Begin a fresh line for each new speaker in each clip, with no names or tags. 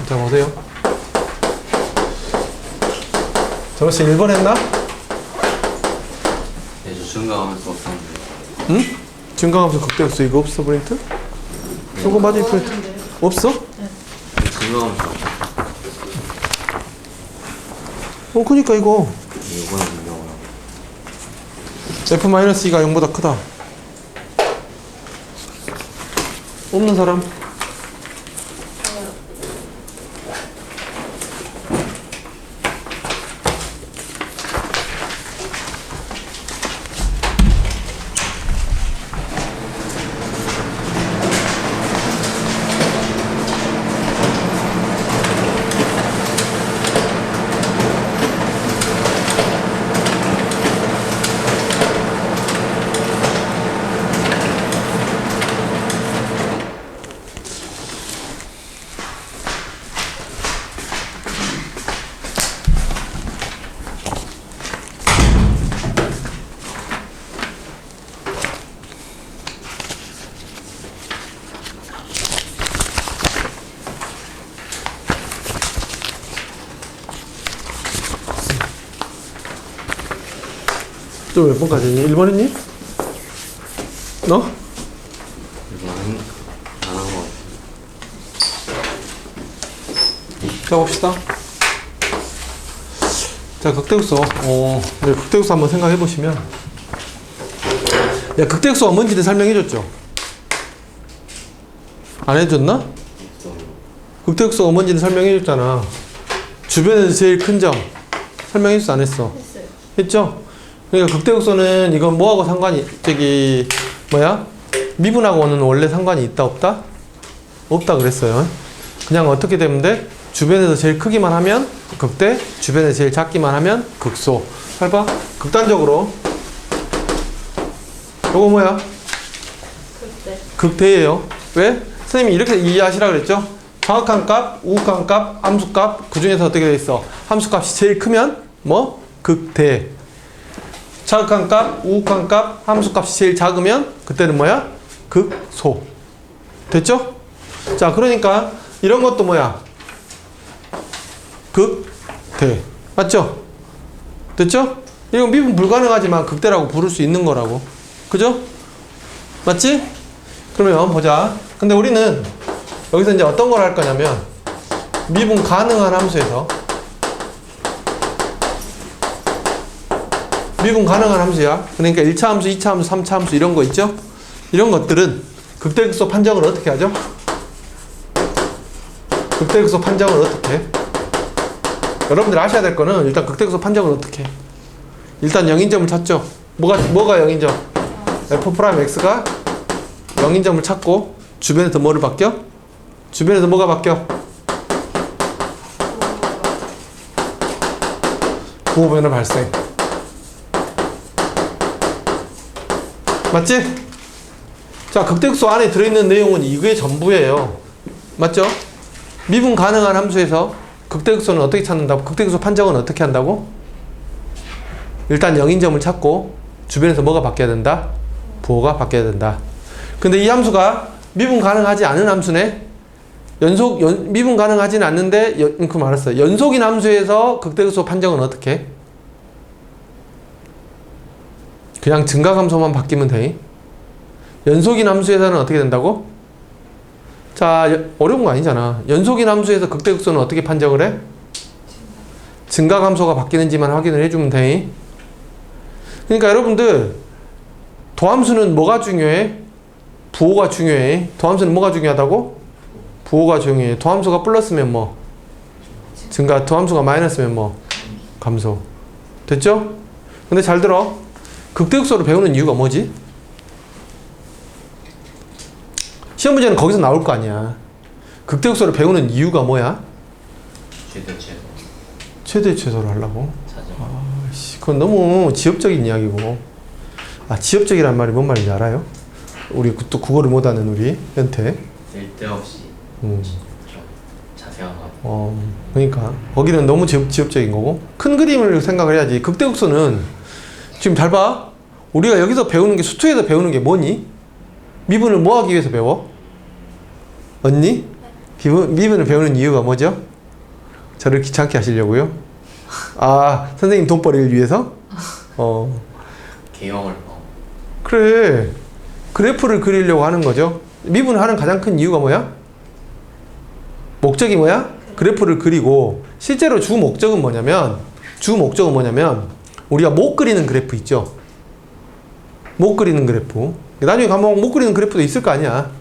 자, 보세요. 저것이 1번 했나?
네, 저 증가하면서 없었는데.
응? 증강함수 극대역수 이거 없어, 브레이트? 이거 맞아, 브레이트? 없어?
증가하면서
그니까 이거.
이거는 증가하면.
F-2가 0보다 크다. 없는 사람? 또 몇 번까지 했니? 1번 했니? 너?
이거는 안 한 거 같아요.
자, 봅시다. 자, 극대극소. 네, 극대극소 한번 생각해 보시면. 야, 극대극소가 뭔지를 설명해 줬죠? 안 해줬나? 극대극소가 뭔지를 설명해 줬잖아. 주변에서 제일 큰 점. 설명해 줬어, 안 했어?
했어요.
했죠? 그러니까 극대극소는 이건 뭐하고 상관이, 미분하고는 원래 상관이 있다, 없다? 없다 그랬어요. 그냥 어떻게 되면 돼? 주변에서 제일 크기만 하면 극대, 주변에서 제일 작기만 하면 극소. 잘 봐. 극단적으로. 요거 뭐야?
그때
극대예요. 왜? 선생님이 이렇게 이해하시라 그랬죠? 정확한 값, 우극한 값, 함수값, 그 중에서 어떻게 돼 있어? 함수값이 제일 크면 뭐? 극대. 정확한 값, 우극한 값, 함수값이 제일 작으면 그때는 뭐야? 극소. 됐죠? 자, 그러니까 이런 것도 뭐야? 극대. 맞죠? 됐죠? 이건 미분 불가능하지만 극대라고 부를 수 있는 거라고. 그죠? 맞지? 그러면 보자. 근데 우리는 여기서 이제 어떤 걸 할 거냐면 미분 가능한 함수에서 미분 가능한 함수야. 그러니까 1차 함수, 2차 함수, 3차 함수 이런 거 있죠? 이런 것들은 극대극소 판정을 어떻게 하죠? 극대극소 판정을 어떻게 해? 여러분들 아셔야 될 거는 일단 극대극소 판정을 어떻게 해? 일단 0인점을 찾죠? 뭐가 0인점? F'X가 0인점을 찾고 주변에서 뭐를 바뀌어? 주변에서 뭐가 바뀌어? 부호변화 발생. 맞지? 자, 극대극소 안에 들어있는 내용은 이게 전부예요. 맞죠? 미분 가능한 함수에서 극대극소는 어떻게 찾는다고? 극대극소 판정은 어떻게 한다고? 일단 0인점을 찾고 주변에서 뭐가 바뀌어야 된다? 부호가 바뀌어야 된다. 근데 이 함수가 미분 가능하지 않은 함수네? 미분 가능하진 않는데, 그 말했어요. 연속인 함수에서 극대극소 판정은 어떻게 해? 그냥 증가함수만 바뀌면 돼. 연속인 함수에서는 어떻게 된다고? 자, 어려운 거 아니잖아. 연속인 함수에서 극대극소는 어떻게 판정을 해? 증가함수가 바뀌는지만 확인을 해주면 돼. 그러니까 여러분들 도함수는 뭐가 중요해? 부호가 중요해. 도함수는 뭐가 중요하다고? 부호가 중요해. 도함수가 플러스면 뭐? 증가. 도함수가 마이너스면 뭐? 감소. 됐죠? 근데 잘 들어. 극대극소를 배우는 이유가 뭐지? 시험 문제는 거기서 나올 거 아니야. 극대극소를 배우는 이유가 뭐야?
최대 최소.
최대 최소를 하려고?
찾아.
그건 너무 지엽적인 이야기고. 지엽적이란 말이 뭔 말인지 알아요? 우리 또 국어를 못하는 우리 현태.
쓸데없이
음.
좀 자세한 거.
그러니까 거기는 너무 지엽적인 거고 큰 그림을 생각을 해야지. 극대극소는 지금 잘 봐. 우리가 여기서 배우는 게 수투에서 배우는 게 뭐니? 미분을 뭐 하기 위해서 배워? 언니? 미분을 배우는 이유가 뭐죠? 저를 귀찮게 하시려고요? 아, 선생님 돈벌이를 위해서?
개형을
그래. 그래프를 그리려고 하는 거죠. 미분을 하는 가장 큰 이유가 뭐야? 목적이 뭐야? 그래프를 그리고 실제로 주 목적은 뭐냐면 우리가 못 그리는 그래프 있죠? 못 그리는 그래프. 나중에 가면 못 그리는 그래프도 있을 거 아니야.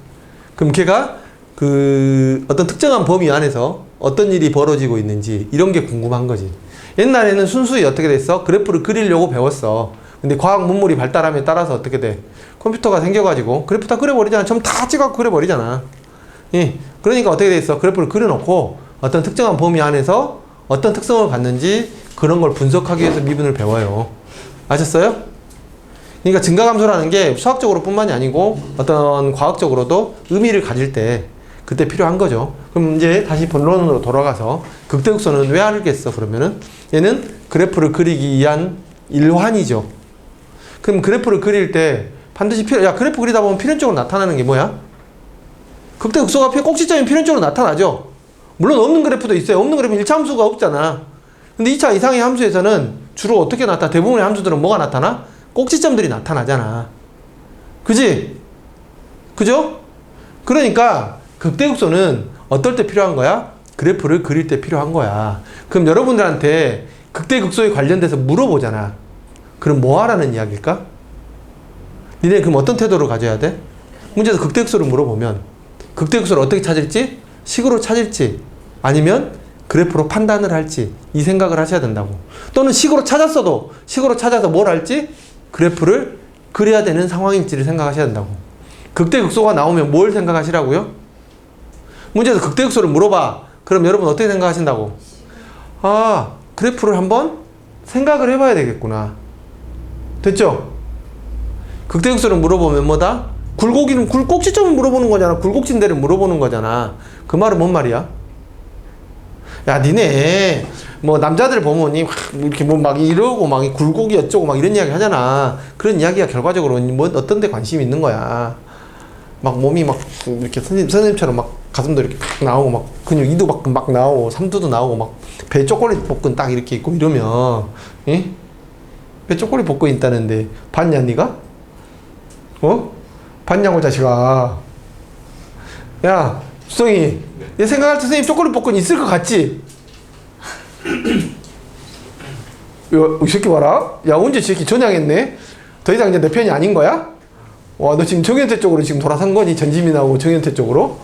그럼 걔가 그 어떤 특정한 범위 안에서 어떤 일이 벌어지고 있는지 이런 게 궁금한 거지. 옛날에는 순수히 어떻게 됐어? 그래프를 그리려고 배웠어. 근데 과학 문물이 발달함에 따라서 어떻게 돼? 컴퓨터가 생겨가지고 그래프 다 그려버리잖아. 점 다 찍어갖고 그려버리잖아. 예. 그러니까 어떻게 돼 있어? 그래프를 그려놓고 어떤 특정한 범위 안에서 어떤 특성을 갖는지 그런 걸 분석하기 위해서 미분을 배워요. 아셨어요? 그러니까 증가감소라는 게 수학적으로 뿐만이 아니고 어떤 과학적으로도 의미를 가질 때 그때 필요한 거죠. 그럼 이제 다시 본론으로 돌아가서 극대극소는 왜 알겠어? 그러면은 얘는 그래프를 그리기 위한 일환이죠. 그럼 그래프를 그릴 때 반드시 그래프 그리다 보면 필연적으로 나타나는 게 뭐야? 극대극소가 꼭지점이 필연적으로 나타나죠. 물론 없는 그래프도 있어요. 없는 그래프는 1차 함수가 없잖아. 근데 2차 이상의 함수에서는 주로 어떻게 나타나? 대부분의 함수들은 뭐가 나타나? 꼭지점들이 나타나잖아. 그지? 그죠? 그러니까 극대극소는 어떨 때 필요한 거야? 그래프를 그릴 때 필요한 거야. 그럼 여러분들한테 극대극소에 관련돼서 물어보잖아. 그럼 뭐 하라는 이야기일까? 니네 그럼 어떤 태도를 가져야 돼? 문제에서 극대극소를 물어보면 극대극소를 어떻게 찾을지? 식으로 찾을지 아니면 그래프로 판단을 할지 이 생각을 하셔야 된다고. 또는 식으로 찾았어도 식으로 찾아서 뭘 할지? 그래프를 그려야 되는 상황일지를 생각하셔야 된다고. 극대극소가 나오면 뭘 생각하시라고요? 문제에서 극대극소를 물어봐. 그럼 여러분 어떻게 생각하신다고? 아, 그래프를 한번 생각을 해봐야 되겠구나. 됐죠? 극대극소를 물어보면 뭐다? 꼭지점을 물어보는 거잖아. 굴곡진대를 물어보는 거잖아. 그 말은 뭔 말이야? 야, 니네 뭐 남자들 보면 이렇게 뭐 막 이러고 막 굴곡이 어쩌고 막 이런 이야기 하잖아. 그런 이야기가 결과적으로 뭐 어떤 데 관심이 있는 거야. 막 몸이 막 이렇게 선생님처럼 막 가슴도 이렇게 팍 나오고 막 근육 이도 막 나오고 삼두도 나오고 막 배 쪼꼬리 복근 딱 이렇게 있고 이러면 예? 배 쪼꼬리 복근 있다는데 봤냐 니가? 봤냐고 자식아. 야 수성이 내 생각할 때 선생님 쪼꼬리 복근 있을 것 같지? 이 새끼 봐라. 야 언제 저 새끼 전향했네. 더 이상 이제 내 편이 아닌 거야? 와, 너 지금 정현태 쪽으로 지금 돌아선 거니? 전지민하고 정현태 쪽으로?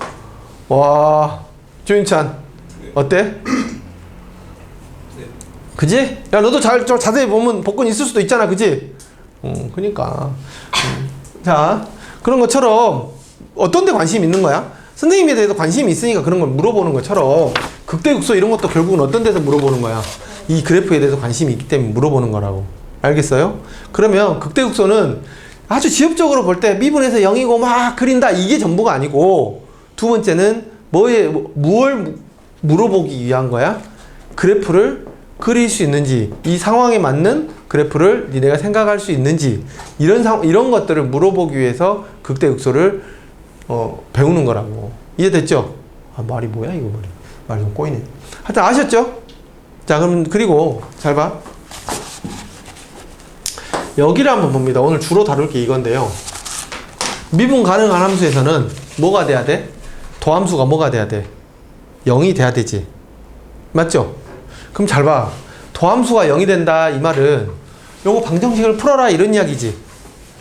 와, 조윤찬 어때? 그지? 야, 너도 좀 자세히 보면 복근 있을 수도 있잖아, 그지? 그니까. 자, 그런 것처럼 어떤 데 관심이 있는 거야? 선생님에 대해서 관심이 있으니까 그런 걸 물어보는 것처럼 극대극소 이런 것도 결국은 어떤 데서 물어보는 거야? 이 그래프에 대해서 관심이 있기 때문에 물어보는 거라고. 알겠어요? 그러면 극대극소는 아주 지엽적으로 볼 때 미분에서 0이고 막 그린다 이게 전부가 아니고 두 번째는 무엇을 물어보기 위한 거야? 그래프를 그릴 수 있는지 이 상황에 맞는 그래프를 니네가 생각할 수 있는지 이런 것들을 물어보기 위해서 극대극소를 배우는 거라고. 이해됐죠? 아, 말이 뭐야 이거 말이 좀 꼬이네. 하여튼 아셨죠? 자 그럼 그리고 잘 봐. 여기를 한번 봅니다. 오늘 주로 다룰 게 이건데요. 미분 가능한 함수에서는 뭐가 돼야 돼? 도함수가 뭐가 돼야 돼? 0이 돼야 되지. 맞죠? 그럼 잘 봐. 도함수가 0이 된다 이 말은 요거 방정식을 풀어라 이런 이야기지.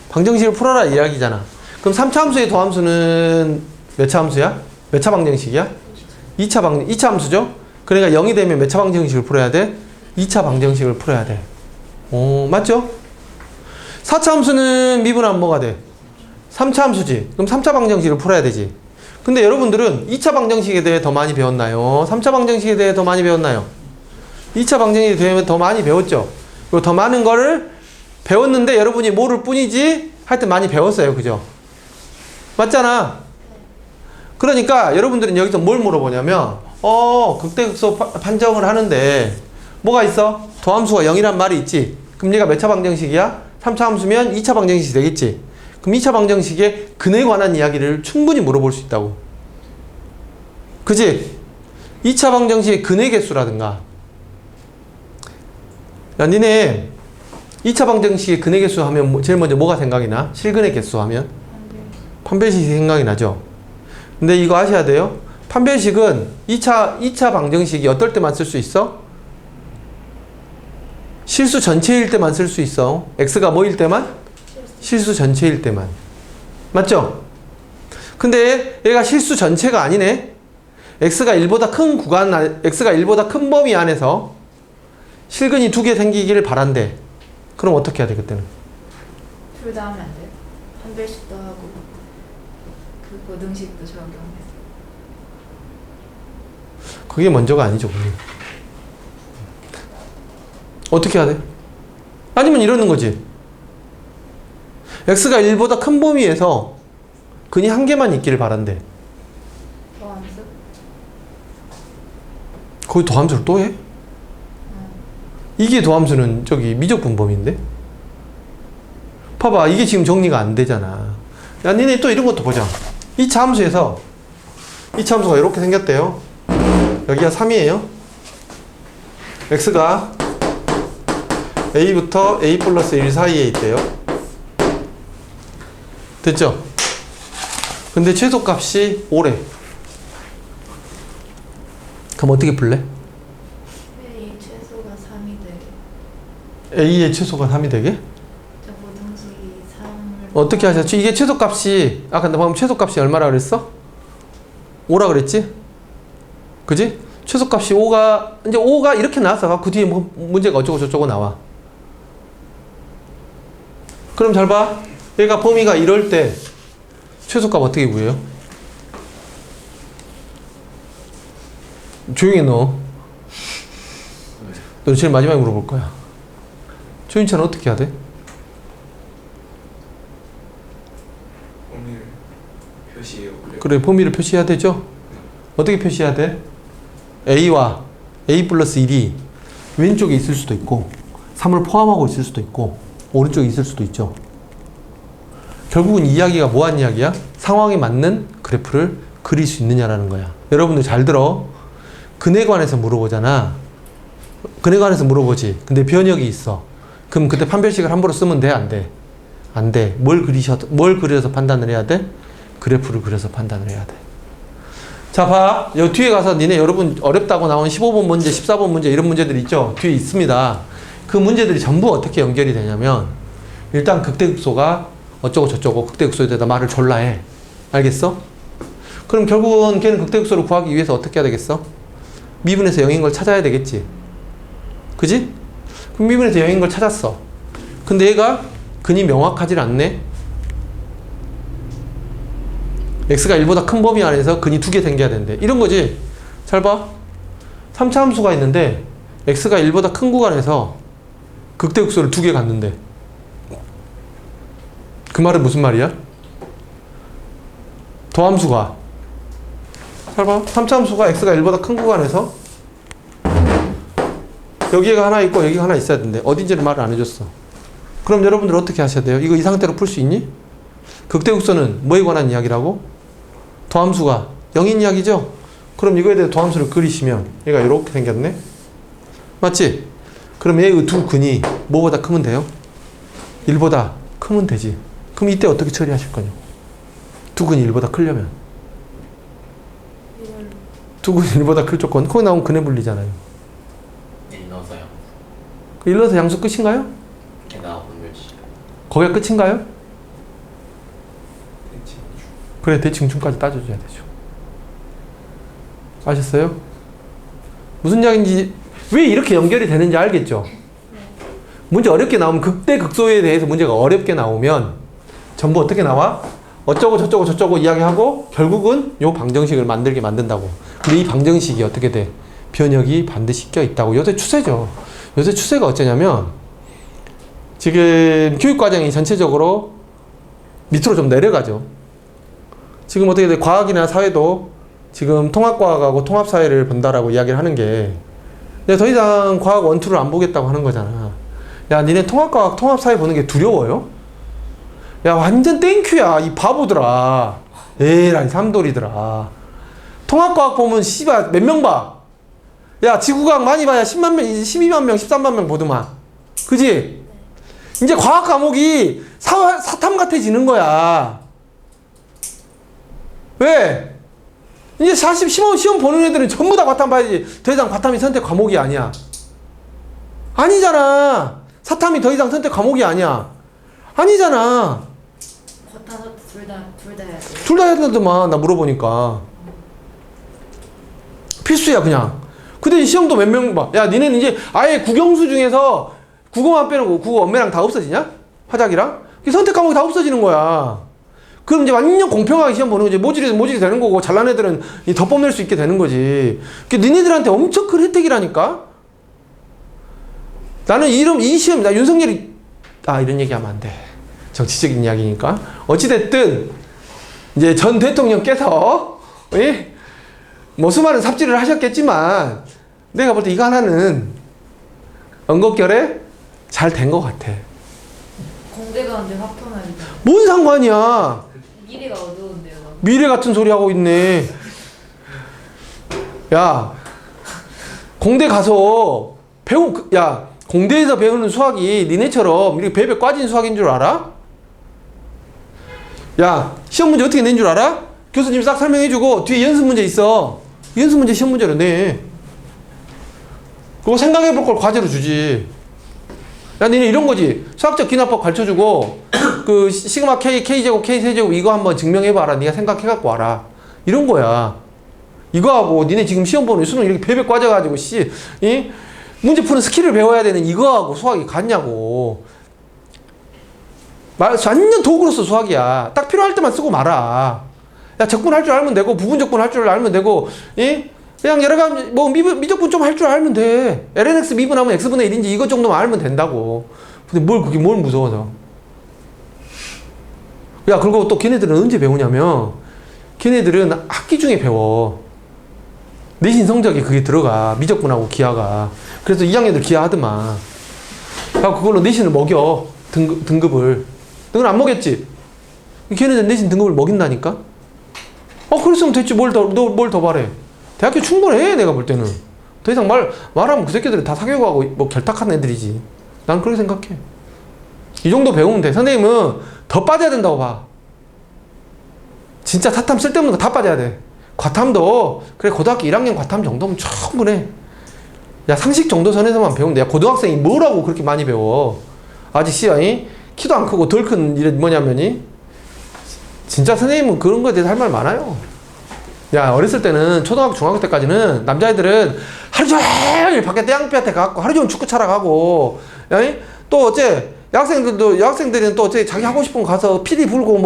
방정식을 풀어라 이야기잖아. 그럼 3차 함수의 도함수는 몇 차 함수야? 몇 차 방정식이야? 2차 함수죠? 그러니까 0이 되면 몇 차 방정식을 풀어야 돼? 2차 방정식을 풀어야 돼. 맞죠? 4차 함수는 미분하면 뭐가 돼? 3차 함수지. 그럼 3차 방정식을 풀어야 되지. 근데 여러분들은 2차 방정식에 대해 더 많이 배웠나요? 3차 방정식에 대해 더 많이 배웠나요? 2차 방정식에 대해 더 많이 배웠죠? 그리고 더 많은 거를 배웠는데 여러분이 모를 뿐이지 하여튼 많이 배웠어요. 그죠? 맞잖아. 그러니까 여러분들은 여기서 뭘 물어보냐면 극대극소 판정을 하는데 뭐가 있어? 도함수가 0이란 말이 있지. 그럼 얘가 몇 차 방정식이야? 3차 함수면 2차 방정식이 되겠지. 그럼 2차 방정식의 근에 관한 이야기를 충분히 물어볼 수 있다고. 그지? 2차 방정식의 근의 개수라든가. 야, 니네 2차 방정식의 근의 개수 하면 제일 먼저 뭐가 생각이 나? 실근의 개수 하면? 판별식이 생각이 나죠? 근데 이거 아셔야 돼요. 판별식은 2차 방정식이 어떨 때만 쓸 수 있어? 실수 전체일 때만 쓸 수 있어. x가 뭐일 때만? 실수 전체일 때만. 맞죠? 근데 얘가 실수 전체가 아니네. x가 1보다 큰 구간, x가 1보다 큰 범위 안에서 실근이 2개 생기기를 바란대. 그럼 어떻게 해야 돼, 그때는?
둘 다 하면 안 돼요? 판별식도 하고 그 고등식도 적용해서.
그게 먼저가 아니죠, 그게. 어떻게 해야 돼? 아니면 이러는 거지. x가 1보다 큰 범위에서 근이 한 개만 있기를 바란대.
더함수?
거기 도함수를 또 해? 이게 도함수는 저기 미적분범인데? 봐봐, 이게 지금 정리가 안 되잖아. 야, 니네 또 이런 것도 보자. 이 함수에서 이 함수가 이렇게 생겼대요. 여기가 3이에요. x가 a부터 a 플러스 1 사이에 있대요. 됐죠? 근데 최소값이 5래. 그럼 어떻게 풀래?
A 최소가 3이 되게.
a의 최소가 3이 되게?
저 고등식이 3을.
어떻게 하셨지? 이게 최소값이 아까 방금 최소값이 얼마라 그랬어? 5라 그랬지? 그지? 최소값이 5가 이제 5가 이렇게 나왔어. 그 뒤에 뭐 문제가 어쩌고 저쩌고 나와. 그럼 잘 봐. 얘가 범위가 이럴 때 최소값 어떻게 구해요? 조용히 해, 너. 너 제일 마지막에 물어볼 거야. 조인찬은 어떻게 해야 돼?
범위를 표시해요.
그래, 범위를 표시해야 되죠? 어떻게 표시해야 돼? a와 a 플러스 1이 왼쪽에 있을 수도 있고 3을 포함하고 있을 수도 있고 오른쪽에 있을 수도 있죠. 결국은 이 이야기가 뭐한 이야기야? 상황에 맞는 그래프를 그릴 수 있느냐라는 거야. 여러분들 잘 들어. 근에 관해서 물어보잖아. 근에 관해서 물어보지. 근데 변역이 있어. 그럼 그때 판별식을 함부로 쓰면 돼? 안 돼? 안 돼. 뭘 그려서 판단을 해야 돼? 그래프를 그려서 판단을 해야 돼. 자, 봐. 여기 뒤에 가서 니네 여러분 어렵다고 나온 15번 문제, 14번 문제 이런 문제들 있죠? 뒤에 있습니다. 그 문제들이 전부 어떻게 연결이 되냐면 일단 극대극소가 어쩌고 저쩌고 극대극소에 대해서 말을 졸라 해. 알겠어? 그럼 결국은 걔는 극대극소를 구하기 위해서 어떻게 해야 되겠어? 미분에서 0인 걸 찾아야 되겠지? 그지? 그럼 미분에서 0인 걸 찾았어. 근데 얘가 근이 명확하질 않네? x가 1보다 큰 범위 안에서 근이 2개 생겨야 된대. 이런 거지. 잘 봐. 3차 함수가 있는데 x가 1보다 큰 구간에서 극대극소를 2개 갖는데 그 말은 무슨 말이야? 도함수가 잘 봐. 3차 함수가 x가 1보다 큰 구간에서 여기가 하나 있고 여기가 하나 있어야 된대. 어딘지를 말을 안 해줬어. 그럼 여러분들 어떻게 하셔야 돼요? 이거 이 상태로 풀 수 있니? 극대극소는 뭐에 관한 이야기라고? 도함수가 0인 이야기죠? 그럼 이거에 대해 도함수를 그리시면 얘가 이렇게 생겼네? 맞지? 그럼 얘의 두 근이 뭐보다 크면 돼요? 1보다 크면 되지. 그럼 이때 어떻게 처리하실 거냐고. 두 근이 1보다 크려면 두 근이 1보다 클 조건 거기 나오면 근의 분리잖아요.
넣어서요.
그 일러서 양수 끝인가요?
나 분별식.
거기가 끝인가요?
대칭.
그래, 대칭중까지 따져줘야 되죠. 아셨어요? 무슨 이야기인지 왜 이렇게 연결이 되는지 알겠죠? 문제 어렵게 나오면 극대극소에 대해서 문제가 어렵게 나오면 전부 어떻게 나와? 어쩌고 저쩌고 저쩌고 이야기하고 결국은 요 방정식을 만들게 만든다고. 근데 이 방정식이 어떻게 돼? 변역이 반드시 껴있다고. 요새 추세죠. 요새 추세가 어쩌냐면 지금 교육과정이 전체적으로 밑으로 좀 내려가죠. 지금 어떻게 돼? 과학이나 사회도 지금 통합과학하고 통합사회를 본다라고 이야기를 하는 게 근데 더 이상 과학 원투를 안 보겠다고 하는 거잖아. 야, 니네 통합과학 통합사회 보는 게 두려워요? 야, 완전 땡큐야 이 바보들아. 에라이 삼돌이들아. 통합과학 보면 씨발 몇 명 봐. 야 지구과학 많이 봐야 10만 명, 12만 명, 13만 명 보더만. 그지? 이제 과학 과목이 사탐 같아지는 거야. 왜? 이제 시험 보는 애들은 전부 다 과탐 봐야지. 더 이상 과탐이 선택 과목이 아니야. 아니잖아. 사탐이 더 이상 선택 과목이 아니야. 아니잖아.
겉아서 둘다 해야 돼.
둘 다 해야 되더만. 나 물어보니까. 필수야 그냥. 근데 시험도 몇 명 봐. 야 니네는 이제 아예 국영수 중에서 국어만 빼놓고 국어 엄매랑 다 없어지냐? 화작이랑? 선택 과목이 다 없어지는 거야. 그럼 이제 완전 공평하게 시험 보는 거지. 모질이 되는 거고 잘난 애들은 더 뽐낼 수 있게 되는 거지. 니네들한테 엄청 큰 혜택이라니까. 나는 이 시험, 나 윤석열이 이런 얘기하면 안 돼. 정치적인 이야기니까. 어찌됐든 이제 전 대통령께서 뭐 수많은 삽질을 하셨겠지만 내가 볼 때 이거 하나는 언급결에 잘 된 것 같아.
공대가 언제 확통하기
뭔 상관이야.
미래가 어두운데요.
미래 같은 소리 하고 있네. 야, 공대 가서 공대에서 배우는 수학이 니네처럼 이렇게 배배 꽈진 수학인 줄 알아? 야, 시험 문제 어떻게 낸 줄 알아? 교수님 싹 설명해주고 뒤에 연습 문제 있어. 연습 문제 시험 문제로 내. 그거 생각해볼 걸 과제로 주지. 야, 니네 이런 거지. 수학적 기납법 가르쳐주고 그 시그마 K, K제곱, K세제곱 이거 한번 증명해봐라. 네가 생각해갖고 와라. 이런 거야. 이거하고 니네 지금 시험 보는 수능 이렇게 배배 꽈져가지고 문제 푸는 스킬을 배워야 되는 이거하고 수학이 같냐고. 완전 도구로서 수학이야. 딱 필요할 때만 쓰고 말아. 야, 적분할 줄 알면 되고 부분 적분할 줄 알면 되고 그냥 여러 가지 뭐 미적분 좀 할 줄 알면 돼. lnx 미분하면 x분의 1인지 이것 정도만 알면 된다고. 근데 그게 뭘 무서워서. 야, 그리고 또 걔네들은 언제 배우냐면 걔네들은 학기 중에 배워. 내신 성적에 그게 들어가. 미적분하고 기하가. 그래서 2학년들 기하 하더만. 그걸로 내신을 먹여. 등급을. 너는 안 먹였지? 걔네들 내신 등급을 먹인다니까? 그랬으면 됐지. 뭘 더 바래. 대학교 충분해, 내가 볼 때는. 더 이상 말하면 그 새끼들은 다 사교육하고 뭐 결탁한 애들이지. 난 그렇게 생각해. 이 정도 배우면 돼. 선생님은 더 빠져야 된다고 봐. 진짜 사탐 쓸데없는 거 다 빠져야 돼. 과탐도, 그래, 고등학교 1학년 과탐 정도면 충분해. 야, 상식 정도 선에서만 배우면 돼. 야, 고등학생이 뭐라고 그렇게 많이 배워. 아직 키도 안 크고 덜 큰 일은 뭐냐면이, 진짜 선생님은 그런 거에 대해서 할 말 많아요. 야, 어렸을 때는 초등학교, 중학교 때까지는 남자애들은 하루 종일 밖에 태양볕에 가고 하루 종일 축구 차러 가고, 또 여학생들은 또 자기 하고 싶은 거 가서 피리 불고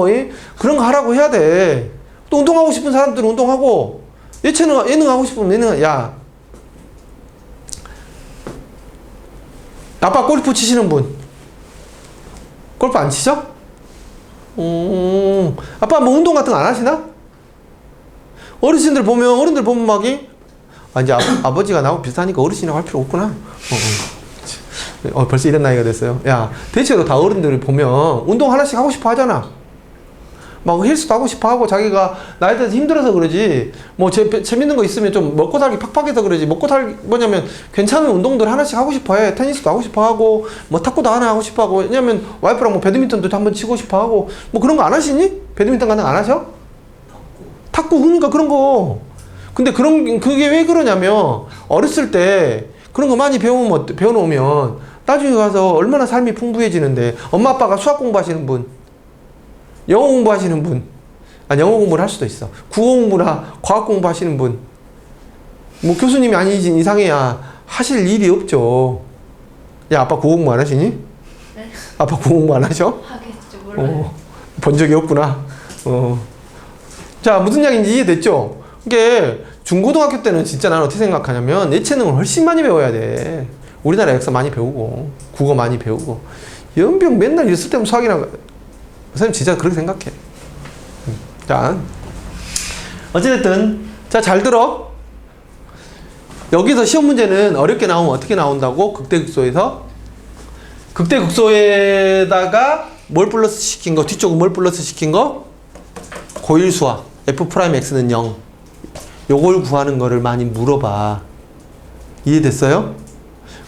그런 거 하라고 해야 돼. 또 운동하고 싶은 사람들은 운동하고, 예능 하고 싶으면 예능, 야. 아빠 골프 치시는 분. 골프 안 치죠? 아빠 뭐 운동 같은 거 안 하시나? 어르신들 보면 이제 아버지가 나하고 비슷하니까 어르신이라고 할 필요 없구나. 벌써 이런 나이가 됐어요. 야, 대체로 다 어른들을 보면 운동 하나씩 하고 싶어 하잖아. 막 헬스도 하고 싶어 하고, 자기가 나이 들어서 힘들어서 그러지, 뭐 재밌는 거 있으면 좀 먹고 살기 팍팍해서 그러지, 뭐냐면 괜찮은 운동들 하나씩 하고 싶어 해. 테니스도 하고 싶어 하고, 뭐 탁구도 하나 하고 싶어 하고, 왜냐면 와이프랑 뭐 배드민턴도 한번 치고 싶어 하고, 뭐 그런 거 안 하시니? 배드민턴 같은 거 안 하셔? 탁구, 그러니까 그런 거. 근데 그게 왜 그러냐면, 어렸을 때 그런 거 많이 배워놓으면 나중에 가서 얼마나 삶이 풍부해지는데. 엄마 아빠가 수학 공부하시는 분, 영어 공부하시는 분, 영어 공부를 할 수도 있어. 국어 공부나 과학 공부하시는 분, 뭐 교수님이 아니신 이상해야 하실 일이 없죠. 야, 아빠 국어 공부 안 하시니?
네.
아빠 국어 공부 안 하셔?
하겠죠, 몰라요.
본 적이 없구나. 자, 무슨 이야기인지 이해됐죠? 이게 중고등학교 때는 진짜 나는 어떻게 생각하냐면 예체능을 훨씬 많이 배워야 돼. 우리나라 역사 많이 배우고 국어 많이 배우고, 연병 맨날 있을 때면 수학이나. 선생님 진짜 그렇게 생각해. 자, 어찌됐든 자, 잘 들어. 여기서 시험 문제는 어렵게 나오면 어떻게 나온다고? 극대극소에서 극대극소에다가 뭘 플러스 시킨 거, 뒤쪽은 뭘 플러스 시킨 거? 고일수학 F'X는 0, 요걸 구하는 거를 많이 물어봐. 이해됐어요?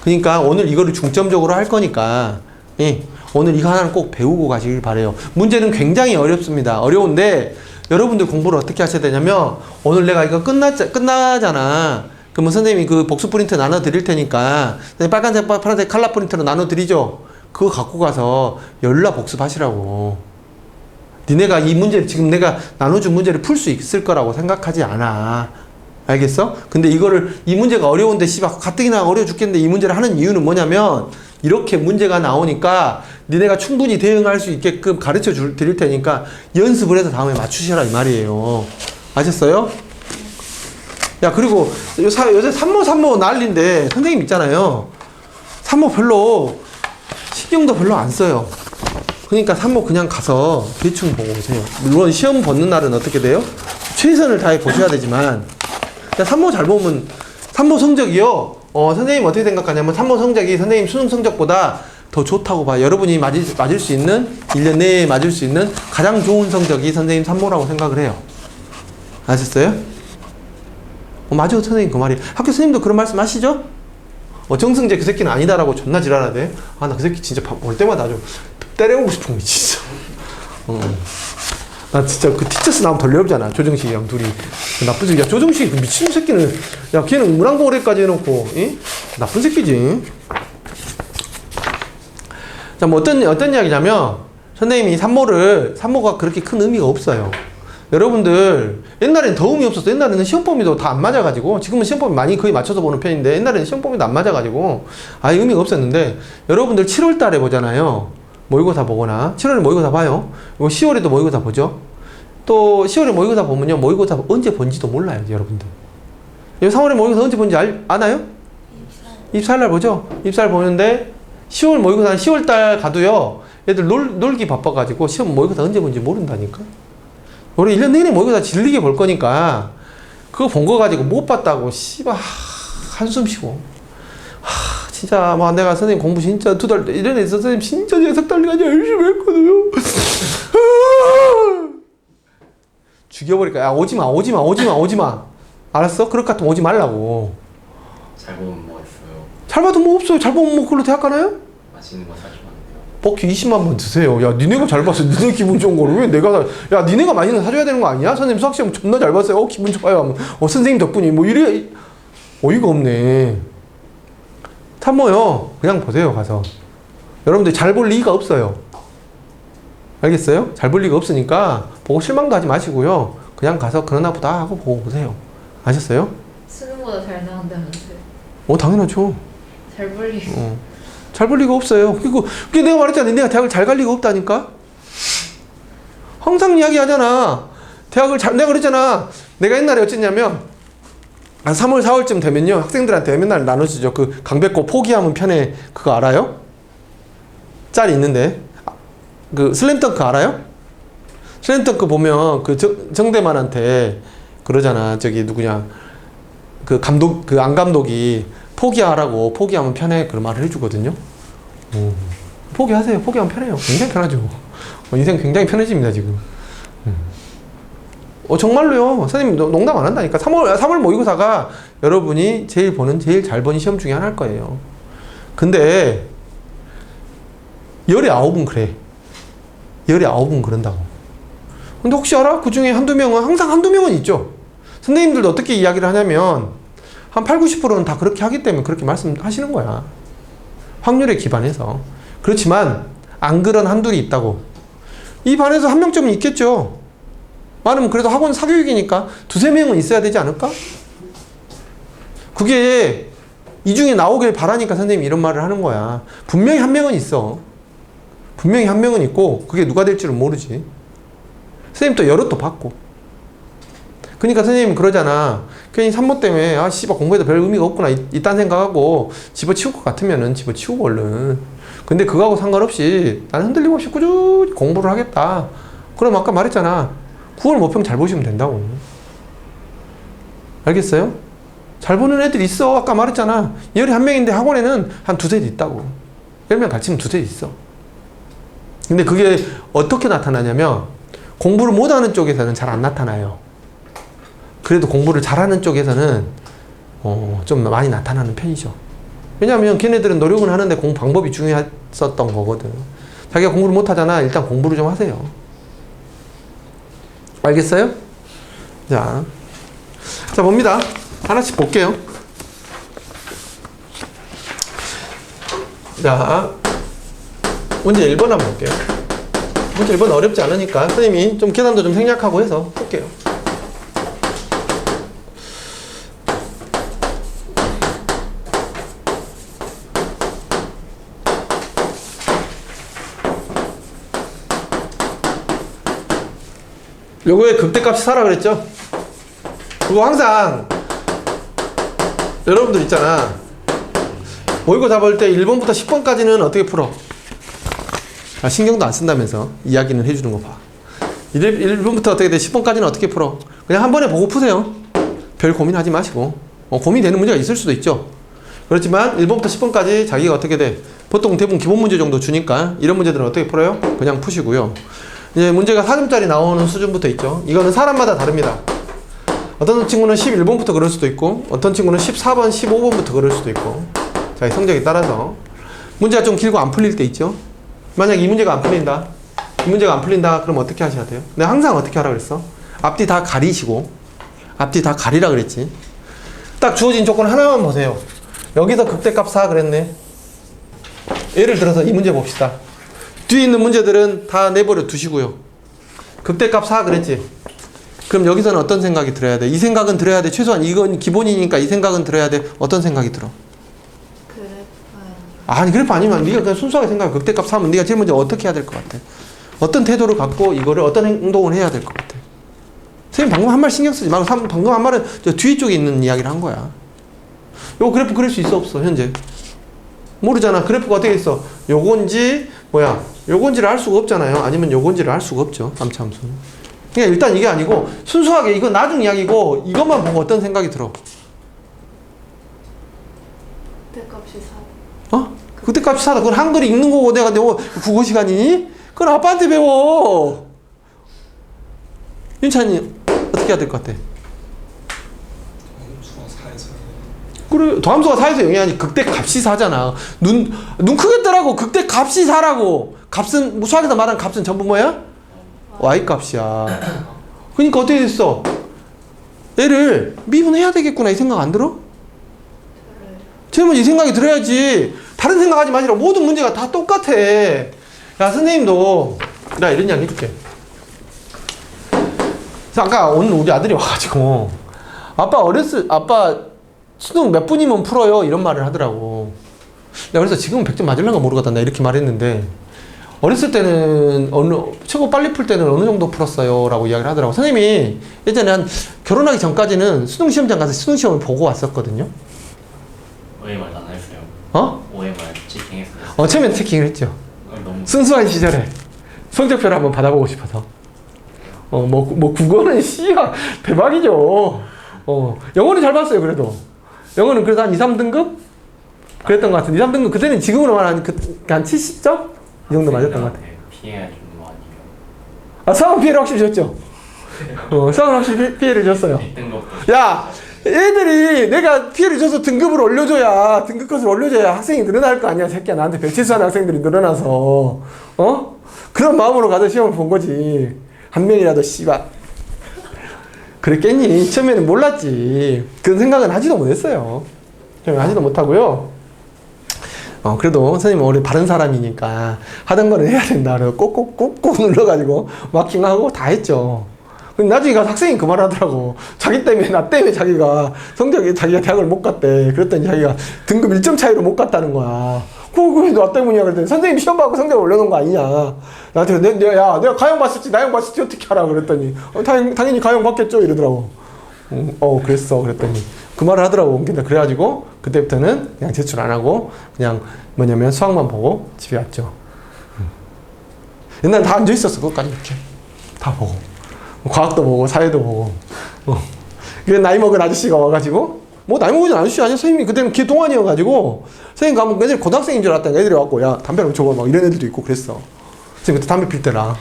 그러니까 오늘 이거를 중점적으로 할 거니까 예, 오늘 이거 하나는 꼭 배우고 가시길 바래요. 문제는 굉장히 어렵습니다. 어려운데 여러분들 공부를 어떻게 하셔야 되냐면 오늘 내가 이거 끝나잖아. 그러면 선생님이 그 복수 프린트 나눠 드릴 테니까 빨간색, 파란색 칼라 프린트로 나눠 드리죠. 그거 갖고 가서 열라 복습하시라고. 니네가 이 문제를 지금 내가 나눠준 문제를 풀 수 있을 거라고 생각하지 않아. 알겠어? 근데 이 문제가 어려운데 씨발 가뜩이나 어려워 죽겠는데 이 문제를 하는 이유는 뭐냐면 이렇게 문제가 나오니까 니네가 충분히 대응할 수 있게끔 가르쳐 드릴 테니까 연습을 해서 다음에 맞추시라 이 말이에요. 아셨어요? 야, 그리고 요새 산모 난리인데 선생님 있잖아요. 산모 별로 신경도 별로 안 써요. 그러니까 산모 그냥 가서 대충 보고 오세요. 물론 시험 보는 날은 어떻게 돼요? 최선을 다해 보셔야 되지만 산모 잘 보면 산모 성적이요. 선생님 어떻게 생각하냐면 산모 성적이 선생님 수능 성적보다 더 좋다고 봐요. 여러분이 맞을 수 있는 1년 내에 맞을 수 있는 가장 좋은 성적이 선생님 산모라고 생각을 해요. 아셨어요? 맞아 선생님 그 말이에요. 학교 선생님도 그런 말씀 하시죠? 정승재 그 새끼는 아니다라고 존나 지랄하대. 아, 나 그 새끼 진짜 볼 때마다 아주 때려보고 싶은 거 진짜. 나 진짜 그 티처스 나오면 덜 열잖아. 조정식이랑 둘이. 나쁜 새끼. 야, 조정식 그 미친 새끼는, 야, 걔는 문항고래까지 해놓고, 나쁜 새끼지. 자, 뭐 어떤 이야기냐면, 선생님이 산모가 그렇게 큰 의미가 없어요. 여러분들, 옛날엔 더 의미 없었어. 옛날에는 시험 범위도 다 안 맞아가지고, 지금은 시험 범위 많이 거의 맞춰서 보는 편인데, 옛날에는 시험 범위도 안 맞아가지고, 아예 의미가 없었는데, 여러분들 7월 달에 보잖아요. 모의고사 보거나 7월에 모의고사 봐요. 10월에도 모의고사 보죠. 또 10월에 모의고사 보면요. 모의고사 언제 본지도 몰라요. 여러분들. 3월에 모의고사 언제 본지 아나요? 입사할 보죠. 입사를 보는데 10월 모의고사 10월달 가도요. 애들 놀기 바빠가지고 시험 모의고사 언제 본지 모른다니까. 우리 1년 내내 모의고사 질리게 볼 거니까 그거 본 거 가지고 못 봤다고 씨발 한숨 쉬고 진짜 막 내가 선생님 공부 진짜 2달 1년에 있어 선생님 진짜 제가 석 달까지 열심히 했거든요. 죽여버릴까? 야 오지마. 알았어? 그럴 것 같으면 오지 말라고.
잘 보면 뭐 있어요?
잘 봐도 뭐 없어요. 잘 보면 뭐 그걸로 대학 가나요?
맛있는 거 사주면 안 돼요?
버키 20만 번 드세요. 야 니네가 잘 봤어. 니네 기분 좋은 거를 왜 내가 야 니네가 맛있는 거 사줘야 되는 거 아니야? 선생님 수학시험 존나 잘 봤어요. 기분 좋아요. 하면 선생님 덕분이 뭐 이래 어이가 없네. 산모요. 그냥 보세요. 가서. 여러분들 잘 볼 리가 없어요. 알겠어요? 잘 볼 리가 없으니까 보고 실망도 하지 마시고요. 그냥 가서 그러나 보다 하고 보고 보세요. 아셨어요?
수능보다 잘 나온다면서요?
당연하죠.
잘 볼 리가.
잘 볼 리가 없어요. 그게 내가 말했잖아. 내가 대학을 잘 갈 리가 없다니까? 항상 이야기 하잖아. 내가 그랬잖아. 내가 옛날에 어쨌냐면, 한 3월, 4월쯤 되면요. 학생들한테 맨날 나눠주죠. 그 강백호 포기하면 편해. 그거 알아요? 짤이 있는데. 그 슬램덩크 알아요? 슬램덩크 보면 그 정대만한테 그러잖아. 저기 누구냐. 그 안 감독이 포기하라고 포기하면 편해. 그런 말을 해주거든요. 포기하세요. 포기하면 편해요. 굉장히 편하죠. 인생 굉장히 편해집니다, 지금. 정말로요. 선생님 농담 안 한다니까. 3월 모의고사가 여러분이 제일 잘 보는 시험 중에 하나일 거예요. 근데 열에 9은 그래. 열에 9은 그런다고. 근데 혹시 알아? 그 중에 한두 명은 항상 한두 명은 있죠. 선생님들도 어떻게 이야기를 하냐면 한 8, 90%는 다 그렇게 하기 때문에 그렇게 말씀하시는 거야. 확률에 기반해서. 그렇지만 안 그런 한둘이 있다고. 이 반에서 한 명쯤은 있겠죠. 많으면 그래도 학원 사교육이니까 2-3명은 있어야 되지 않을까? 그게 이 중에 나오길 바라니까 선생님이 이런 말을 하는 거야. 분명히 한 명은 있어. 분명히 한 명은 있고 그게 누가 될지는 모르지. 선생님 또 여럿도 받고. 그러니까 선생님은 그러잖아. 괜히 산모 때문에 씨발 공부해도 별 의미가 없구나 이딴 생각하고 집어치울 것 같으면은 집어치우고 얼른. 근데 그거하고 상관없이 나는 흔들림 없이 꾸준히 공부를 하겠다. 그럼 아까 말했잖아. 9월 모평 잘 보시면 된다고. 알겠어요? 잘 보는 애들 있어. 아까 말했잖아. 열이 한 명인데 학원에는 한 2셋 있다고. 10명 같이면 2셋 있어. 근데 그게 어떻게 나타나냐면 공부를 못하는 쪽에서는 잘 안 나타나요. 그래도 공부를 잘하는 쪽에서는 좀 많이 나타나는 편이죠. 왜냐하면 걔네들은 노력은 하는데 공부 방법이 중요했었던 거거든. 자기가 공부를 못하잖아. 일단 공부를 좀 하세요. 알겠어요? 자 봅니다. 하나씩 볼게요. 자, 문제 1번 한번 볼게요. 문제 1번 어렵지 않으니까 선생님이 좀 계산도 좀 생략하고 해서 볼게요. 요거의 극대값이 4라 그랬죠? 그거 항상 여러분들 있잖아. 모의고 잡을 때 1번부터 10번까지는 어떻게 풀어? 신경도 안 쓴다면서 이야기는 해주는 거 봐. 1번부터 어떻게 돼? 10번까지는 어떻게 풀어? 그냥 한 번에 보고 푸세요. 별 고민하지 마시고. 고민되는 문제가 있을 수도 있죠. 그렇지만 1번부터 10번까지 자기가 어떻게 돼? 보통 대부분 기본 문제 정도 주니까 이런 문제들은 어떻게 풀어요? 그냥 푸시고요. 이제 문제가 4점짜리 나오는 수준부터 있죠. 이거는 사람마다 다릅니다. 어떤 친구는 11번부터 그럴 수도 있고 어떤 친구는 14번, 15번부터 그럴 수도 있고 자기 성적에 따라서 문제가 좀 길고 안 풀릴 때 있죠. 만약 이 문제가 안 풀린다. 이 문제가 안 풀린다. 그럼 어떻게 하셔야 돼요? 내가 항상 어떻게 하라 그랬어? 앞뒤 다 가리시고 앞뒤 다 가리라 그랬지. 딱 주어진 조건 하나만 보세요. 여기서 극대값 4 그랬네. 예를 들어서 이 문제 봅시다. 뒤에 있는 문제들은 다 내버려 두시고요. 극대값 4 그랬지. 그럼 여기서는 어떤 생각이 들어야 돼? 이 생각은 들어야 돼. 최소한 이건 기본이니까 이 생각은 들어야 돼. 어떤 생각이 들어? 아니 그래프 아니면 네가 그냥 순수하게 생각해. 극대값 3은 네가 제일 먼저 어떻게 해야 될 것 같아? 어떤 태도를 갖고 이거를 어떤 행동을 해야 될 것 같아? 선생님 방금 한 말 신경 쓰지 말고 방금 한 말은 저 뒤에 쪽에 있는 이야기를 한 거야. 요 그래프 그릴 수 있어 없어 현재? 모르잖아. 그래프가 어떻게 있어? 요건지 뭐야? 요건지를 알 수가 없잖아요. 아니면 요건지를 알 수가 없죠. 함수는. 그냥 일단 이게 아니고 순수하게 이건 나중 이야기고 이것만 보고 어떤 생각이 들어?
극대값이 4.
극대값이 4다. 그건 한글이 읽는 거고 내가 국어 시간이니? 그건 아빠한테 배워. 윤찬이 어떻게 해야 될 것 같아? 그래, 더함수가 4에서 0이 아니 극대값이 4잖아. 눈 크게 뜨라고. 극대값이 4라고. 값은 수학에서 말하는 값은 전부 뭐야? Y값이야. 그러니까 어떻게 됐어? 얘를 미분해야 되겠구나 이 생각 안 들어? 제일 먼저 이 생각이 들어야지. 다른 생각하지 마시라. 모든 문제가 다 똑같아. 야 선생님도 나 이런 이야기 해줄게. 아까 오늘 우리 아들이 와가지고 아빠 수능 몇 분이면 풀어요 이런 말을 하더라고. 내가 그래서 지금은 100점 맞을란가 모르겠다 나 이렇게 말했는데 어렸을 때는 최고 빨리 풀 때는 어느 정도 풀었어요 라고 이야기를 하더라고. 선생님이 예전에 한 결혼하기 전까지는 수능시험장 가서 수능시험을 보고 왔었거든요.
OMR 안 했어요. OMR 체킹했어요.
처음엔 체킹을 했죠.
너무
순수한 시절에 성적표를 한번 받아보고 싶어서. 국어는 씨가 대박이죠. 영어는 잘 봤어요 그래도. 영어는 그래서 한 2, 3등급? 그랬던 것 같은데 2, 3등급 그때는 지금으로 말하면 한 70점? 이 정도 맞았던 것 같아요.
피해야 좀 아니에요.
수학은 피해를 확실히 줬죠. 수학은 확실히 피해를 줬어요.
1등급도
야 애들이 내가 피해를 줘서 등급을 올려줘야 등급컷을 올려줘야 학생이 늘어날 거 아니야 새끼야. 나한테 별치수하는 학생들이 늘어나서 그런 마음으로 가서 시험을 본 거지. 한 명이라도 씨발 그랬겠니? 처음에는 몰랐지. 그런 생각은 하지도 못했어요. 하지도 못하고요. 그래도 선생님은 원래 바른 사람이니까 하던 거는 해야 된다. 그래서 꼭꼭 눌러가지고 마킹하고 다 했죠. 근데 나중에 가서 학생이 그 말 하더라고. 자기 때문에, 나 때문에 자기가 자기가 대학을 못 갔대. 그랬더니 자기가 등급 1점 차이로 못 갔다는 거야. 그게 나 때문이야. 그랬더니 선생님이 시험 받고 성적 올려놓은 거 아니냐. 나한테 내가 가형 봤을지 나형 봤을지 어떻게 알아. 그랬더니 당연히 가형 봤겠죠. 이러더라고. 그랬어. 그랬더니 그 말을 하더라고. 그래가지고 그때부터는 그냥 제출 안 하고 그냥 뭐냐면 수학만 보고 집에 왔죠. 옛날에 다 앉아있었어. 그것까지 이렇게 다 보고 과학도 보고 사회도 보고. 그래 나이 먹은 아저씨가 와가지고 나이 먹은 아저씨 아니야. 선생님이 그때는 걔 동안이어가지고 선생님 가면 애들이 고등학생인 줄 알았다니까. 애들이 와갖고 야 담배 좀 줘봐 막 이런 애들도 있고 그랬어. 선생님 그때 담배 필 때라.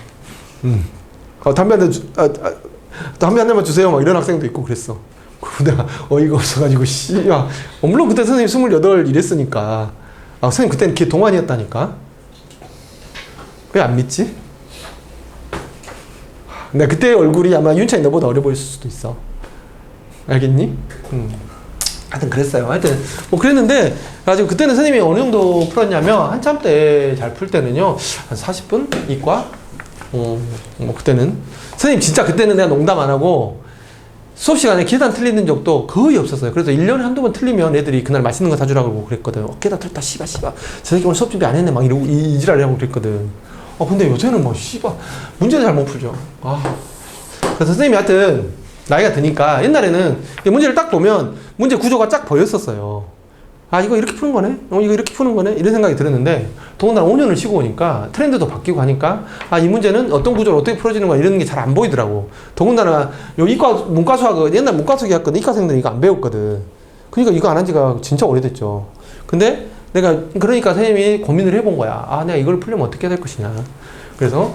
담배 한 대 담배 한 대만 주세요. 막 이런 학생도 있고 그랬어. 그럼 내가 어이가 없어가지고, 야. 물론 그때 선생님 28 이랬으니까. 선생님 그때는 걔 동안이었다니까. 왜 안 믿지? 내가 그때 얼굴이 아마 윤찬이 너보다 어려 보일 수도 있어. 알겠니? 하여튼 그랬어요. 하여튼 뭐 그랬는데 가지고 그때는 선생님이 어느 정도 풀었냐면 한참 때 잘 풀 때는요 한 40분 이과 뭐 그때는 선생님 진짜 그때는 내가 농담 안 하고 수업 시간에 계단 틀리는 적도 거의 없었어요. 그래서 1년에 한두 번 틀리면 애들이 그날 맛있는 거 사주라고 그랬거든. 계단 틀렸다 씨발 저 새끼 오늘 수업 준비 안 했네 막 이러고 이 지랄을 하고 그랬거든. 근데 요새는 뭐 씨발 문제를 잘 못 풀죠. 그래서 선생님이 하여튼 나이가 드니까 옛날에는 문제를 딱 보면 문제 구조가 쫙 보였었어요. 이거 이렇게 푸는 거네? 이거 이렇게 푸는 거네? 이런 생각이 들었는데 더군다나 5년을 쉬고 오니까 트렌드도 바뀌고 하니까 이 문제는 어떤 구조로 어떻게 풀어지는 거야 이런 게 잘 안 보이더라고. 더군다나 요 이과 문과 수학은 옛날 문과 수학이 했거든. 이과생들은 이거 안 배웠거든. 그러니까 이거 안 한 지가 진짜 오래됐죠. 근데 내가 그러니까 선생님이 고민을 해본 거야. 내가 이걸 풀려면 어떻게 해야 될 것이냐. 그래서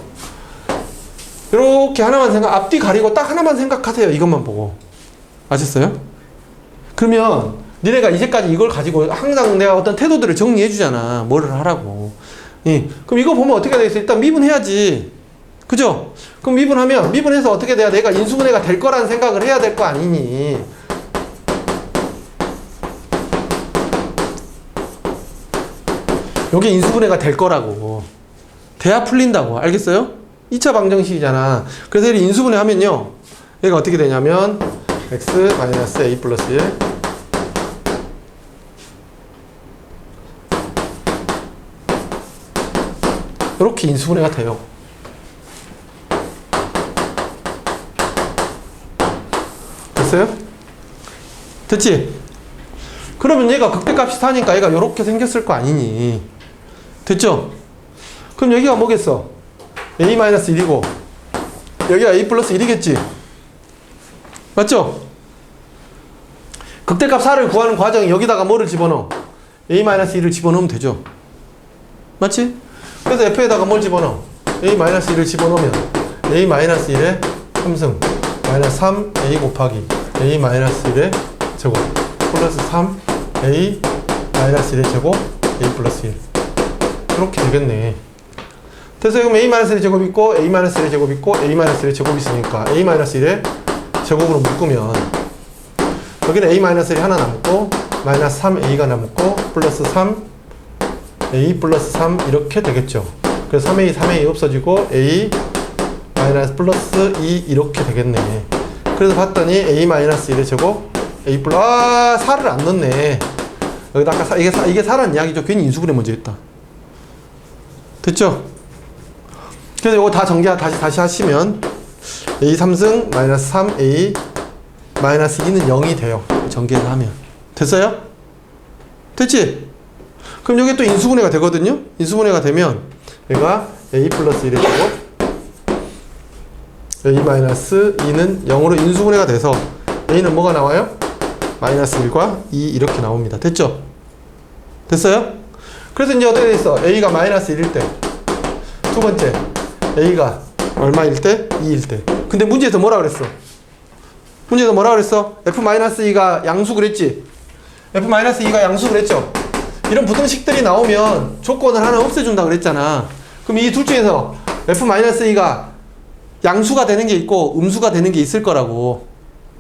이렇게 하나만 앞뒤 가리고 딱 하나만 생각하세요. 이것만 보고. 아셨어요? 그러면 니네가 이제까지 이걸 가지고 항상 내가 어떤 태도들을 정리해 주잖아. 뭐를 하라고. 그럼 이거 보면 어떻게 되겠어? 일단 미분해야지. 그죠? 그럼 미분해서 어떻게 돼야 내가 인수분해가 될 거라는 생각을 해야 될 거 아니니. 여기 인수분해가 될 거라고. 돼야 풀린다고. 알겠어요? 2차 방정식이잖아. 그래서 얘를 인수분해 하면요. 얘가 어떻게 되냐면 x-a 플러스 1 이렇게 인수분해가 돼요. 됐어요? 됐지? 그러면 얘가 극대값이 4니까 얘가 이렇게 생겼을 거 아니니. 됐죠? 그럼 여기가 뭐겠어? a-1이고 여기가 a 플러스 1이겠지? 맞죠? 극대값 4를 구하는 과정이 여기다가 뭐를 집어넣어? a-1을 집어넣으면 되죠. 맞지? 그래서 f에다가 뭘 집어넣어? a-1을 집어넣으면 a-1의 3승 마이너스 3 a 곱하기 a-1의 제곱 플러스 3 a-1의 제곱 a 플러스 1 이렇게 되겠네. 됐어요. 그럼 a-1의 제곱 있고 a-1의 제곱 있고 a-1의 제곱 있으니까 a-1의 제곱으로 묶으면 여기는 a-1이 하나 남고 마이너스 3a가 남고 플러스 3a 플러스 3 이렇게 되겠죠. 그래서 3a, 3a 없어지고 a 마이너스 플러스 2 이렇게 되겠네. 그래서 봤더니 a-1의 제곱 a 플러스 4를 안 넣네. 여기다 아까 이게 4라는 이야기죠. 괜히 인수분해 먼저 했다. 됐죠? 그래서 이거 다 정리 다시 하시면 a 3승 마이너스 3a 마이너스 2는 0이 돼요. 전개를 하면. 됐어요? 됐지? 그럼 여기 또 인수분해가 되거든요? 인수분해가 되면 얘가 a 플러스 1의 제곱 a 마이너스 2는 0으로 인수분해가 돼서 a는 뭐가 나와요? 마이너스 1과 2 이렇게 나옵니다. 됐죠? 됐어요? 그래서 이제 어떻게 됐어? a가 마이너스 1일 때 두 번째 a가 얼마일 때? 2일 때. 근데 문제에서 뭐라 그랬어? 문제에서 뭐라 그랬어? f-2가 양수 그랬지? f-2가 양수 그랬죠? 이런 부등식들이 나오면 조건을 하나 없애준다 그랬잖아. 그럼 이 둘 중에서 f-2가 양수가 되는 게 있고 음수가 되는 게 있을 거라고.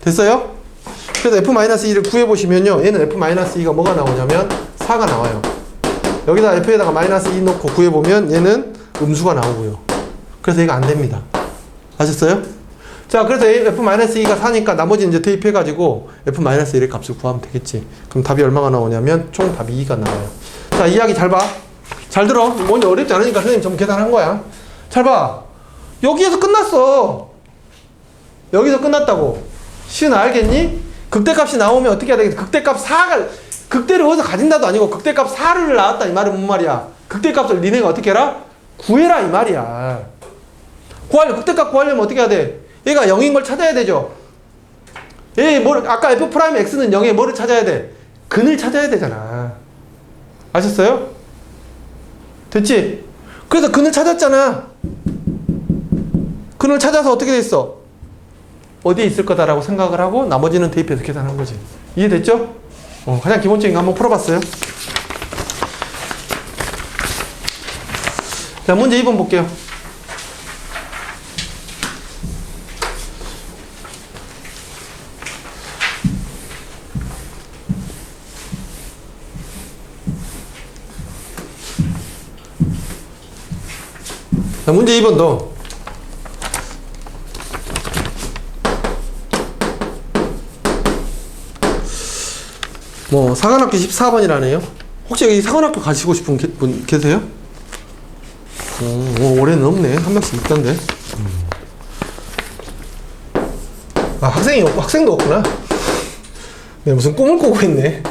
됐어요? 그래서 f-2를 구해보시면요. 얘는 f-2가 뭐가 나오냐면 4가 나와요. 여기다 f에다가 마이너스 2 넣고 구해보면 얘는 음수가 나오고요. 그래서 얘가 안 됩니다. 아셨어요? 자, 그래서 f-2가 4니까 나머지 이제 대입해가지고 f-1의 값을 구하면 되겠지. 그럼 답이 얼마가 나오냐면 총 답이 2가 나와요. 자, 이 이야기 잘 봐. 잘 들어. 뭔지 어렵지 않으니까 선생님 전부 계산한 거야. 잘 봐. 여기에서 끝났어. 여기서 끝났다고. 시은 알겠니? 극대값이 나오면 어떻게 해야 되겠어? 극대값 4가 극대를 어디서 가진다도 아니고 극대값 4를 나왔다 이 말은 뭔 말이야? 극대값을 니네가 어떻게 해라? 구해라 이 말이야. 극대값 구하려면 어떻게 해야 돼? 얘가 0인 걸 찾아야 되죠. 아까 f'x는 0에 뭐를 찾아야 돼? 근을 찾아야 되잖아. 아셨어요? 됐지? 그래서 근을 찾았잖아. 근을 찾아서 어떻게 됐어? 어디에 있을 거다라고 생각을 하고 나머지는 대입해서 계산한 거지. 이해됐죠? 가장 기본적인 거 한번 풀어봤어요. 자, 문제 2번 볼게요. 자, 문제 2번도 사관학교 14번이라네요. 혹시 여기 사관학교 가시고 싶은 분 계세요? 올해는 없네. 한 명씩 있던데. 아, 학생도 없구나. 내가 무슨 꿈을 꾸고 있네.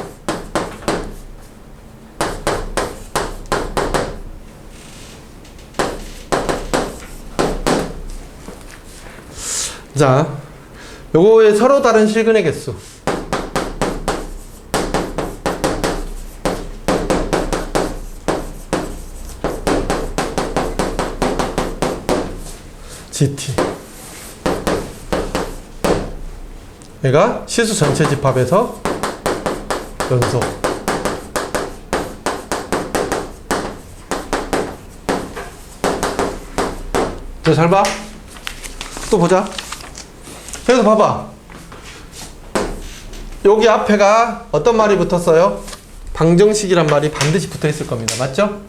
자, 요거의 서로 다른 실근의 개수. GT. 얘가 실수 전체 집합에서 연속. 자, 잘 봐. 또 보자. 그래서 봐봐. 여기 앞에가 어떤 말이 붙었어요? 방정식이란 말이 반드시 붙어 있을 겁니다. 맞죠?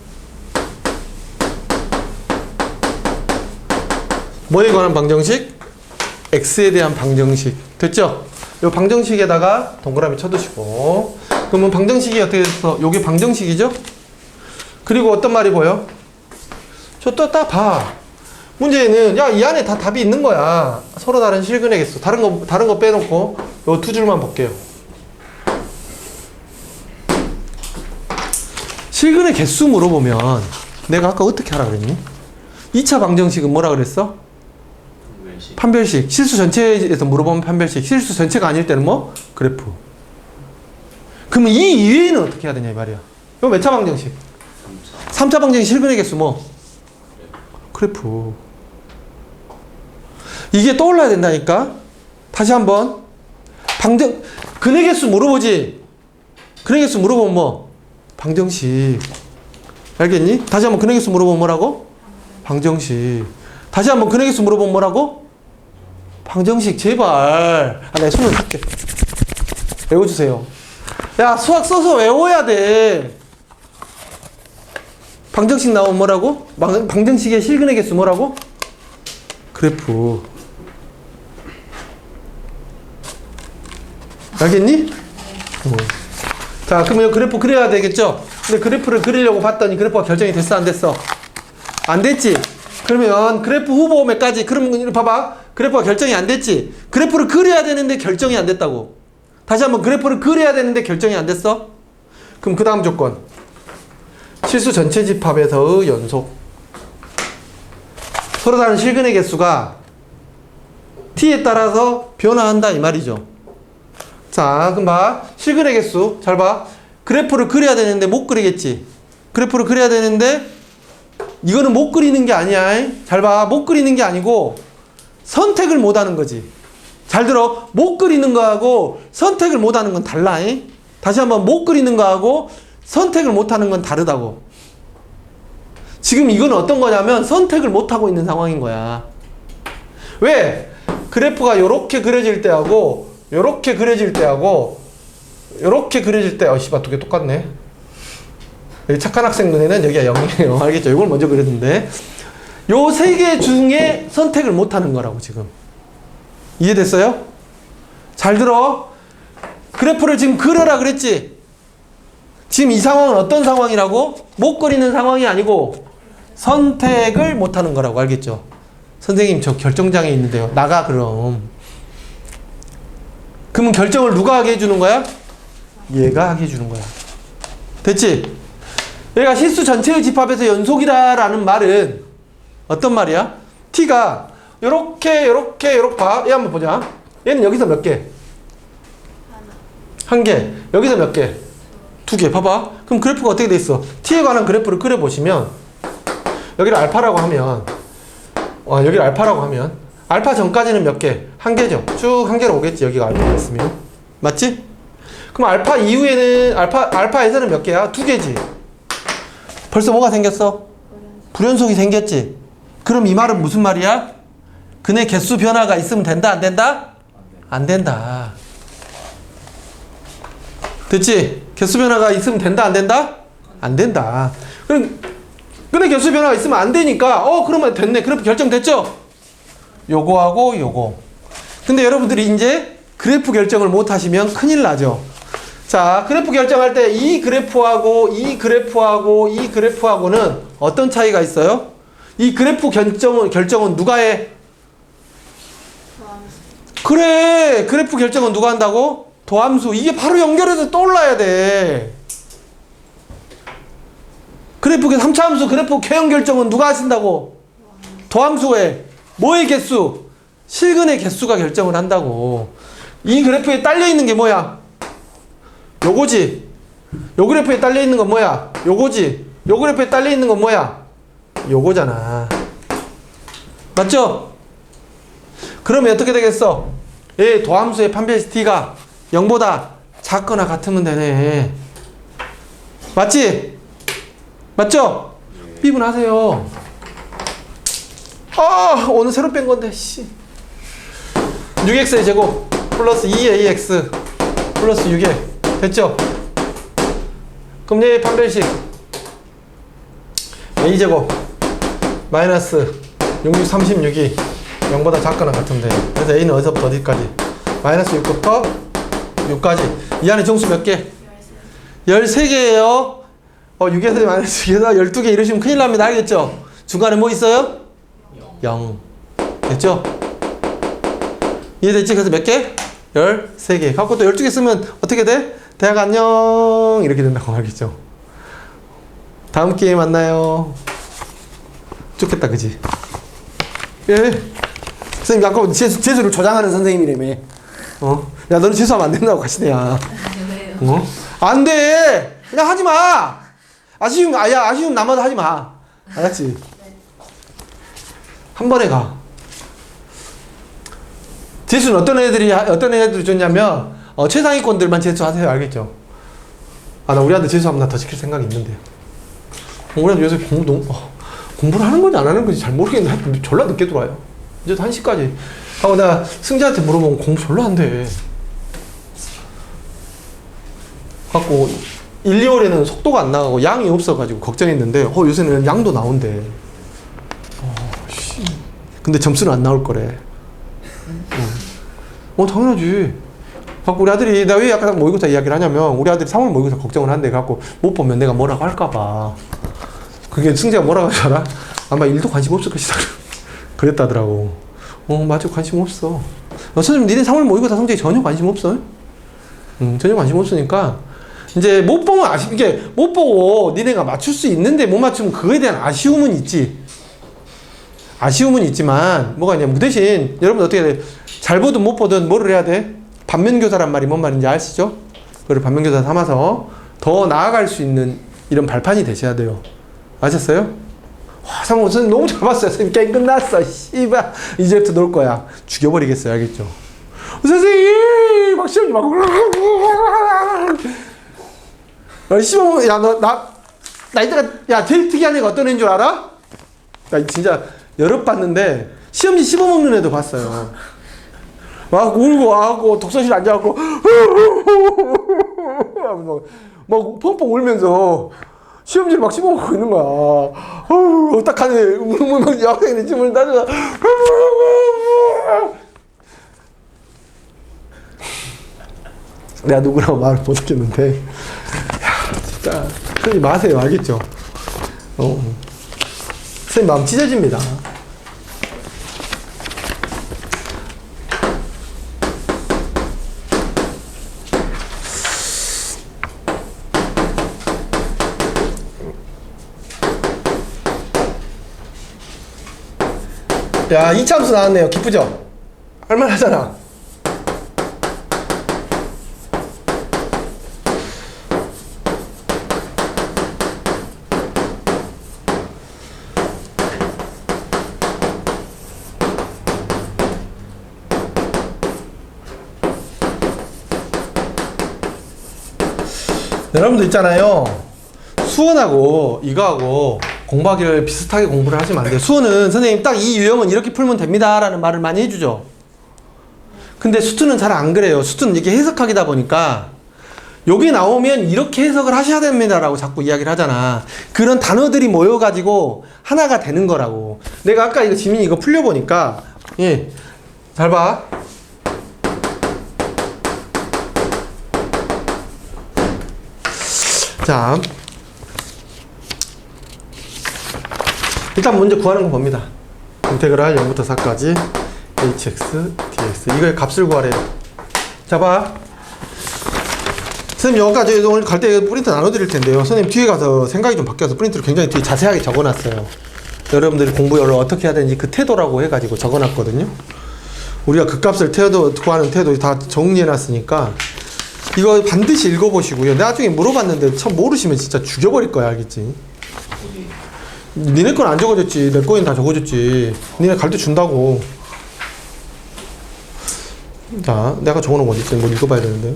뭐에 관한 방정식? x에 대한 방정식. 됐죠? 이 방정식에다가 동그라미 쳐두시고. 그러면 방정식이 어떻게 됐어? 요게 방정식이죠? 그리고 어떤 말이 보여? 저 또 딱 봐. 문제는 야, 이 안에 다 답이 있는 거야. 서로 다른 실근의 개수. 다른 거 빼놓고 요 두 줄만 볼게요. 실근의 개수 물어보면 내가 아까 어떻게 하라 그랬니? 2차 방정식은 뭐라 그랬어? 판별식. 실수 전체에서 물어보면 판별식. 실수 전체가 아닐 때는 뭐? 그래프. 그러면 이 이외에는 어떻게 해야 되냐 이 말이야. 이거 몇 차 방정식? 3차 방정식 실근의 개수 뭐? 그래프. 이게 떠올라야 된다니까. 다시 한번 근의 개수 물어보지. 근의 개수 물어보면 뭐? 방정식. 알겠니? 다시 한번 근의 개수 물어보면 뭐라고? 방정식. 다시 한번 근의 개수 물어보면 뭐라고? 방정식. 제발. 내가 손을 할게. 외워주세요. 야, 수학 써서 외워야 돼. 방정식 나오면 뭐라고? 방정식의 실근의 개수 뭐라고? 그래프. 알겠니? 자, 그러면 그래프 그려야 되겠죠? 근데 그래프를 그리려고 봤더니 그래프가 결정이 됐어, 안 됐어? 안 됐지? 그러면 그래프 후보 몇 가지. 그러면 봐봐. 그래프가 결정이 안 됐지? 그래프를 그려야 되는데 결정이 안 됐다고. 다시 한번 그래프를 그려야 되는데 결정이 안 됐어? 그럼 그 다음 조건. 실수 전체 집합에서의 연속. 서로 다른 실근의 개수가 t에 따라서 변화한다 이 말이죠. 자, 그럼 봐. 실근의 개수. 잘 봐. 그래프를 그려야 되는데 못 그리겠지. 그래프를 그려야 되는데 이거는 못 그리는 게 아니야. 잘 봐. 못 그리는 게 아니고 선택을 못 하는 거지. 잘 들어. 못 그리는 거하고 선택을 못 하는 건 달라. 다시 한번 못 그리는 거하고 선택을 못 하는 건 다르다고. 지금 이건 어떤 거냐면 선택을 못 하고 있는 상황인 거야. 왜? 그래프가 요렇게 그려질 때하고 요렇게 그려질 때하고 요렇게 그려질 때 씨발 두 개 똑같네. 여기 착한 학생 눈에는 여기가 0이에요. 알겠죠? 이걸 먼저 그렸는데 요 세 개 중에 선택을 못 하는 거라고 지금. 이해됐어요? 잘 들어. 그래프를 지금 그려라 그랬지? 지금 이 상황은 어떤 상황이라고? 못 그리는 상황이 아니고 선택을 못 하는 거라고. 알겠죠? 선생님 저 결정장애 있는데요. 나가 그럼. 그러면 결정을 누가 하게 해주는 거야? 얘가 하게 해주는 거야. 됐지? 얘가 실수 전체의 집합에서 연속이다라는 말은 어떤 말이야? t가 요렇게 봐. 얘 한번 보자. 얘는 여기서 몇 개? 한 개. 여기서 몇 개? 두 개. 봐봐. 그럼 그래프가 어떻게 돼 있어? t에 관한 그래프를 그려보시면 여기를 알파라고 하면 여기를 알파라고 하면 알파 전까지는 몇 개? 한 개죠. 쭉 한 개로 오겠지. 여기가 알파였으면. 맞지? 그럼 알파 이후에는 알파에서는 몇 개야? 두 개지. 벌써 뭐가 생겼어? 불연속이 생겼지. 그럼 이 말은 무슨 말이야? 근의 개수 변화가 있으면 된다, 안 된다? 안 된다. 됐지? 개수 변화가 있으면 된다, 안 된다? 안 된다. 그럼 근의 개수 변화가 있으면 안 되니까 그러면 됐네. 그래프 결정됐죠? 요거하고 요거. 근데 여러분들이 이제 그래프 결정을 못 하시면 큰일 나죠. 자, 그래프 결정할 때 이 그래프하고 이 그래프하고 이 그래프하고는 어떤 차이가 있어요? 이 그래프 결정은 누가 해? 그래, 그래프 결정은 누가 한다고? 도함수. 이게 바로 연결해서 떠올라야 돼. 그래프의 3차 함수 그래프 개형 결정은 누가 하신다고? 도함수에 뭐의 개수? 실근의 개수가 결정을 한다고. 이 그래프에 딸려 있는 게 뭐야? 요거지. 요 그래프에 딸려 있는 건 뭐야? 요거지. 요 그래프에 딸려 있는 건 뭐야? 요거잖아. 맞죠? 그러면 어떻게 되겠어? 얘 도함수의 판별식 t가 0보다 작거나 같으면 되네. 맞지? 맞죠? 미분하세요. 오늘 새로 뺀 건데, 씨. 6x의 제곱 플러스 2ax 플러스 6에 됐죠? 그럼 얘의 판별식 a제곱 마이너스 6636이 0보다 작거나 같으면 돼요. 그래서 a는 어디서부터 어디까지? 마이너스 6부터 6까지. 이 안에 정수 몇 개? 13개예요. 6에서 마이너스 6에서 12개 이러시면 큰일 납니다. 알겠죠? 중간에 뭐 있어요? 0. 됐죠? 이해됐지? 그래서 몇 개? 13개. 갖고 또 12개 쓰면 어떻게 돼? 대학 안녕. 이렇게 된다고 알겠죠? 다음 기회에 만나요. 좋겠다, 그지? 예. 선생님, 아까 재수를 조장하는 선생님이라며. 야, 너는 재수하면 안 된다고 가시네야.
왜요?
안 돼! 그냥 하지 마! 아쉬움 남아도 하지 마. 알았지? 한 번에 가. 재수는 어떤 애들이 줬냐면, 최상위권들만 재수하세요. 알겠죠? 나 우리 아들 재수하면 나 더 시킬 생각이 있는데. 우리 아들 요새 공부를 하는 건지 안 하는 건지 잘 모르겠는데, 졸라 늦게 들어와요. 이제 1시까지. 하고 내가 승재한테 물어보면 공부 졸라 안 돼. 갖고 1, 2월에는 속도가 안 나가고 양이 없어가지고 걱정했는데 요새는 양도 나온대. 근데 점수는 안 나올 거래. 당연하지. 갖고 우리 아들이 내가 왜 아까 모의고사 이야기를 하냐면 우리 아들이 3월 모의고사 걱정을 한대. 갖고 못 보면 내가 뭐라고 할까봐. 그게 승재가 뭐라고 하지 알아? 아마 일도 관심 없을 것이다. 그랬다더라고. 맞아, 관심 없어. 선생님, 니네 3월 모의고사 성적이 전혀 관심 없어. 전혀 관심 없으니까 이제 못 보면 이게 못 보고 니네가 맞출 수 있는데 못 맞추면 그거에 대한 아쉬움은 있지. 아쉬움은 있지만 뭐가 있냐면 그 대신 여러분 어떻게 해야 돼? 잘 보든 못 보든 뭐를 해야 돼? 반면교사란 말이 뭔 말인지 아시죠? 그걸 반면교사 삼아서 더 나아갈 수 있는 이런 발판이 되셔야 돼요. 아셨어요? 와, 상호 선생님 너무 잘 봤어요. 선생님 게임 끝났어. 씨발. 이제부터 놀 거야. 죽여버리겠어요. 알겠죠? 선생님! 막 시험지 막. 시험, 야, 나 이때가, 제일 특이한 애가 어떤 애인 줄 알아? 나 진짜 여럿 봤는데, 시험지 씹어먹는 애도 봤어요. 막 울고 와갖고, 독서실 앉아갖고, 막 펑펑 울면서, 시험지를 막 씹어먹고 있는 거야. 어떡하네. 여학생이 춤을 따져. 내가 누구라고 말을 못하겠는데. 야, 진짜. 그러지 마세요. 알겠죠? 선생님 마음 찢어집니다. 야, 이참수 나왔네요. 기쁘죠? 할만하잖아. 여러분들 있잖아요. 수원하고 이거하고 공부하기를 비슷하게 공부를 하시면 안 돼요. 수원은 선생님 딱 이 유형은 이렇게 풀면 됩니다 라는 말을 많이 해주죠. 근데 수투는 잘 안 그래요. 수투는 이게 해석하기다 보니까 여기 나오면 이렇게 해석을 하셔야 됩니다 라고 자꾸 이야기를 하잖아. 그런 단어들이 모여가지고 하나가 되는 거라고. 내가 아까 이거 지민이 이거 풀려보니까 예, 잘 봐. 자, 일단 먼저 구하는 거 봅니다. 인테그랄 0부터 4까지 hx, dx 이거의 값을 구하래요. 자, 봐. 선생님 여기까지 오늘 갈 때 프린트 나눠드릴 텐데요. 선생님 뒤에 가서 생각이 좀 바뀌어서 프린트를 굉장히 뒤에 자세하게 적어놨어요. 여러분들이 공부를 어떻게 해야 되는지 그 태도라고 해가지고 적어놨거든요. 우리가 그 값을 구하는 태도 다 정리해놨으니까 이거 반드시 읽어보시고요. 나중에 물어봤는데 처음 모르시면 진짜 죽여버릴 거야. 알겠지? 니네 건 안 적어줬지. 내 거엔 다 적어줬지. 니네 갈 때 준다고. 자, 내가 적어놓은 거 어디 있어? 뭐 읽어봐야 되는데.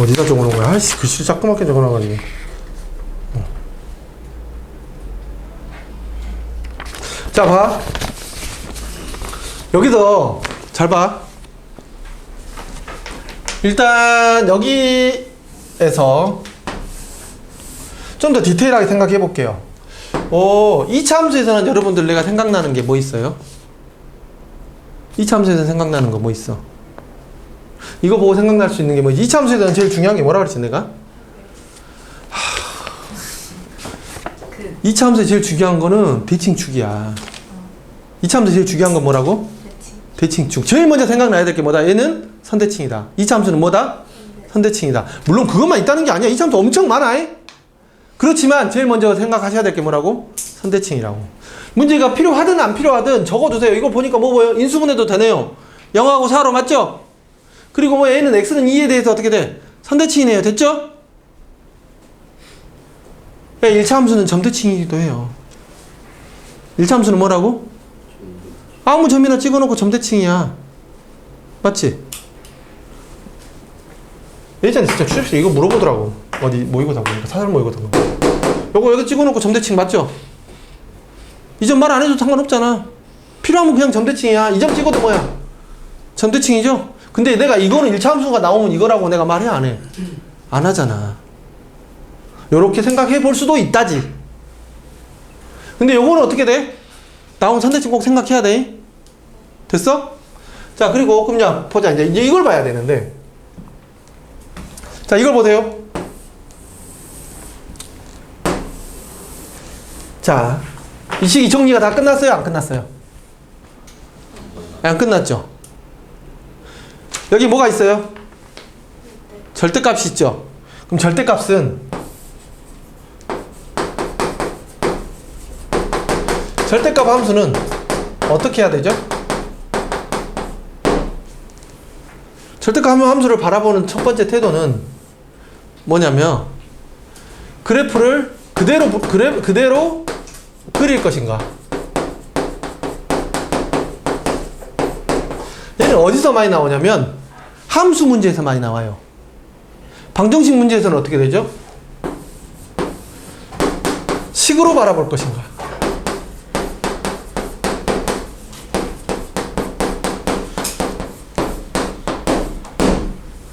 어디다 적어놓은 거야? 아이씨, 글씨 자꾸맣게 적어놔가지고. 자, 봐. 여기서 잘 봐. 일단 여기에서 좀 더 디테일하게 생각해 볼게요. 2차 함수에서는 여러분들 내가 생각나는 게 뭐 있어요? 2차 함수에서 생각나는 거 뭐 있어? 이거 보고 생각날 수 있는 게 뭐지? 2차 함수에서는 제일 중요한 게 뭐라 그랬지 내가? 2차 함수에 제일 중요한 거는 대칭축이야. 2차 함수에 제일 중요한 건 뭐라고? 대칭축. 제일 먼저 생각나야 될 게 뭐다? 얘는 선대칭이다. 2차 함수는 뭐다? 선대칭이다. 물론 그것만 있다는 게 아니야. 2차 함수 엄청 많아. 그렇지만 제일 먼저 생각하셔야 될 게 뭐라고? 선대칭이라고. 문제가 필요하든 안 필요하든 적어두세요. 이거 보니까 뭐 보여? 인수분해도 되네요. 0하고 4로 맞죠? 그리고 뭐 얘는 x는 2에 대해서 어떻게 돼? 선대칭이네요. 됐죠? 1차 함수는 점대칭이기도 해요. 1차 함수는 뭐라고? 아무 점이나 찍어놓고 점대칭이야. 맞지? 예전에 진짜 취업식 이거 물어보더라고. 어디 모의고사 보니까 사설 모의고사 보니까 요거 여기 찍어놓고 점대칭 맞죠? 이 점 말 안 해도 상관없잖아. 필요하면 그냥 점대칭이야. 이 점 찍어도 뭐야? 점대칭이죠? 근데 내가 이거는 1차 함수가 나오면 이거라고 내가 말해 안 해? 안 하잖아. 요렇게 생각해 볼 수도 있다지. 근데 요거는 어떻게 돼? 나온 선대칭 꼭 생각해야 돼. 됐어? 자, 그리고 그럼 보자. 이제 이걸 봐야 되는데. 자, 이걸 보세요. 자, 이 식이 정리가 다 끝났어요? 안 끝났어요? 안 끝났죠? 여기 뭐가 있어요? 절대값이 있죠? 그럼 절대값은 절대값 함수는 어떻게 해야 되죠? 절대값 함수를 바라보는 첫 번째 태도는 뭐냐면 그래프를 그대로 그릴 것인가. 얘는 어디서 많이 나오냐면 함수 문제에서 많이 나와요. 방정식 문제에서는 어떻게 되죠? 식으로 바라볼 것인가.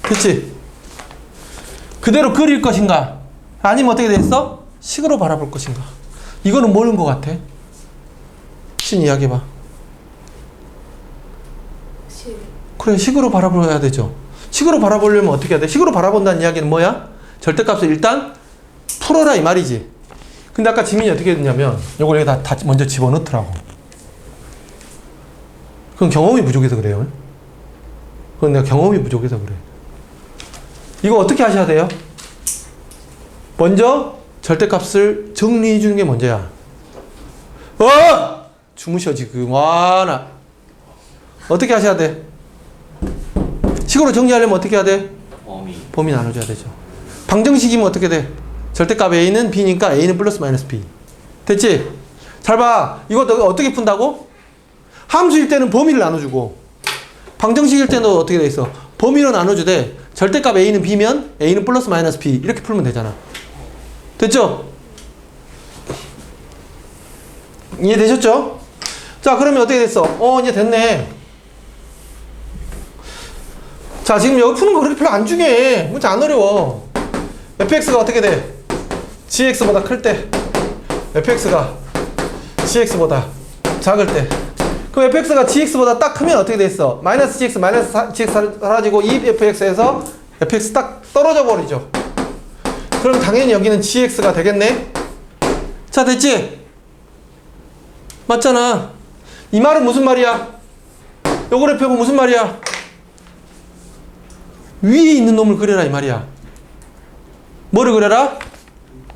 그치? 그대로 그릴 것인가? 아니면 어떻게 됐어? 식으로 바라볼 것인가? 이거는 뭐는 것 같아? 신 이야기해봐. 그래, 식으로 바라봐야 되죠. 식으로 바라보려면 어떻게 해야 돼? 식으로 바라본다는 이야기는 뭐야? 절대값을 일단 풀어라 이 말이지. 근데 아까 지민이 어떻게 했냐면 이걸 여기다 다 먼저 집어넣더라고. 그건 경험이 부족해서 그래요. 그건 내가 경험이 부족해서 그래. 이거 어떻게 하셔야 돼요? 먼저 절대값을 정리해 주는 게 먼저야. 주무셔 지금. 나 어떻게 하셔야 돼? 식으로 정리하려면 어떻게 해야 돼? 범위 나눠줘야 되죠. 방정식이면 어떻게 돼? 절대값 A는 B니까 A는 플러스 마이너스 B. 됐지? 잘 봐. 이거 어떻게 푼다고? 함수일 때는 범위를 나눠주고 방정식일 때는 어떻게 돼 있어? 범위로 나눠주되 절대값 a는 b면 a는 플러스 마이너스 b 이렇게 풀면 되잖아. 됐죠? 이해되셨죠? 자, 그러면 어떻게 됐어? 이제 됐네. 자, 지금 여기 푸는 거 그렇게 별로 안 중요해. 문제 안 어려워. fx가 어떻게 돼? gx보다 클 때 fx가 gx보다 작을 때 그럼 fx가 gx보다 딱 크면 어떻게 돼 있어? 마이너스 gx, 마이너스 gx 사라지고 2fx에서 fx 딱 떨어져 버리죠. 그럼 당연히 여기는 gx가 되겠네? 자, 됐지? 맞잖아. 이 말은 무슨 말이야? 요 그래프가 무슨 말이야? 위에 있는 놈을 그려라 이 말이야. 뭐를 그려라?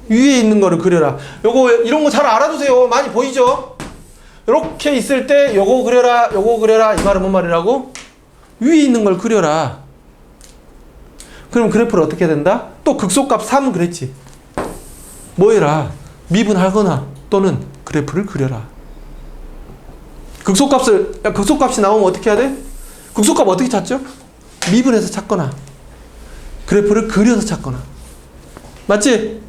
위에 있는 거를 그려라. 요거 이런 거 잘 알아두세요. 많이 보이죠? 이렇게 있을 때 요거 그려라, 요거 그려라. 이 말은 뭔 말이라고? 위에 있는 걸 그려라. 그럼 그래프를 어떻게 해야 된다? 또 극소값 3 그랬지. 뭐 해라? 미분하거나 또는 그래프를 그려라. 극소값이 나오면 어떻게 해야 돼? 극소값 어떻게 찾죠? 미분해서 찾거나 그래프를 그려서 찾거나. 맞지?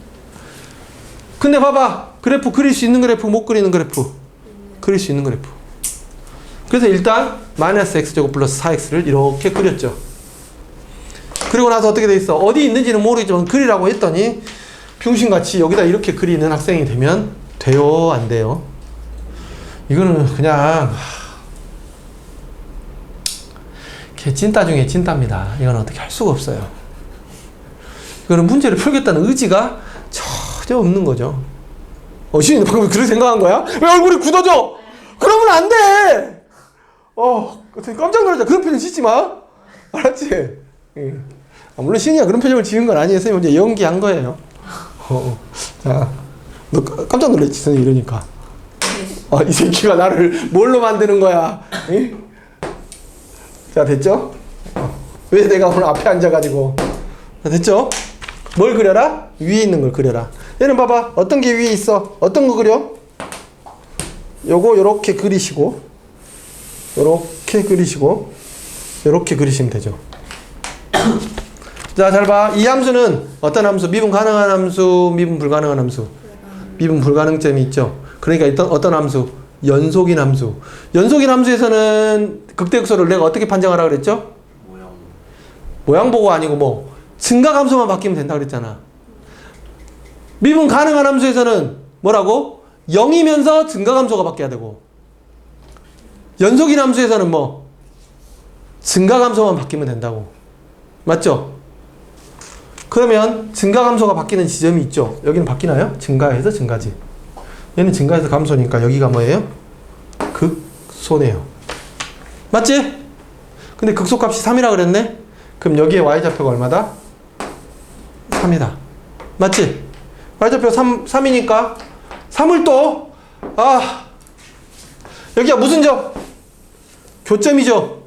근데 봐봐. 그래프 그릴 수 있는 그래프, 못 그리는 그래프. 그릴 수 있는 그래프. 그래서 일단 마이너스 x제곱 플러스 4x를 이렇게 그렸죠. 그리고 나서 어떻게 돼 있어? 어디 있는지는 모르겠지만 그리라고 했더니 병신같이 여기다 이렇게 그리는 학생이 되면 돼요? 안 돼요? 이거는 그냥 찐따 중에 찐따입니다. 이건 어떻게 할 수가 없어요. 이거는 문제를 풀겠다는 의지가 전혀 없는 거죠. 시인이 방금 그렇게 생각한 거야? 왜 얼굴이 굳어져? 그러면 안 돼! 깜짝 놀랐잖아. 그런 표정 짓지 마. 알았지? 물론 시인이가 그런 표정을 지은 건 아니에요. 선생님 이제 연기한 거예요. 자, 너 깜짝 놀랐지, 선생님 이러니까. 이 새끼가 나를 뭘로 만드는 거야? 자, 됐죠? 왜 내가 오늘 앞에 앉아가지고. 자, 됐죠? 뭘 그려라? 위에 있는 걸 그려라. 얘는 봐봐. 어떤 게 위에 있어? 어떤 거 그려? 요거 요렇게 그리시고 요렇게 그리시고 요렇게 그리시면 되죠. 자, 잘 봐. 이 함수는 어떤 함수? 미분 가능한 함수, 미분 불가능한 함수. 미분 불가능점이 있죠. 그러니까 어떤 함수? 연속인 함수. 연속인 함수에서는 극대극소를 내가 어떻게 판정하라 그랬죠? 모양 보고 아니고 뭐 증가함수만 바뀌면 된다 그랬잖아. 미분 가능한 함수에서는 뭐라고? 0이면서 증가함수가 바뀌어야 되고 연속인 함수에서는 뭐 증가함수만 바뀌면 된다고. 맞죠? 그러면 증가함수가 바뀌는 지점이 있죠. 여기는 바뀌나요? 증가해서 증가지. 얘는 증가해서 감소니까 여기가 뭐예요? 극소네요. 맞지? 근데 극소값이 3이라 그랬네? 그럼 여기에 y좌표가 얼마다? 3이다. 맞지? y좌표 3이니까 3을 또 여기가 무슨 점? 교점이죠.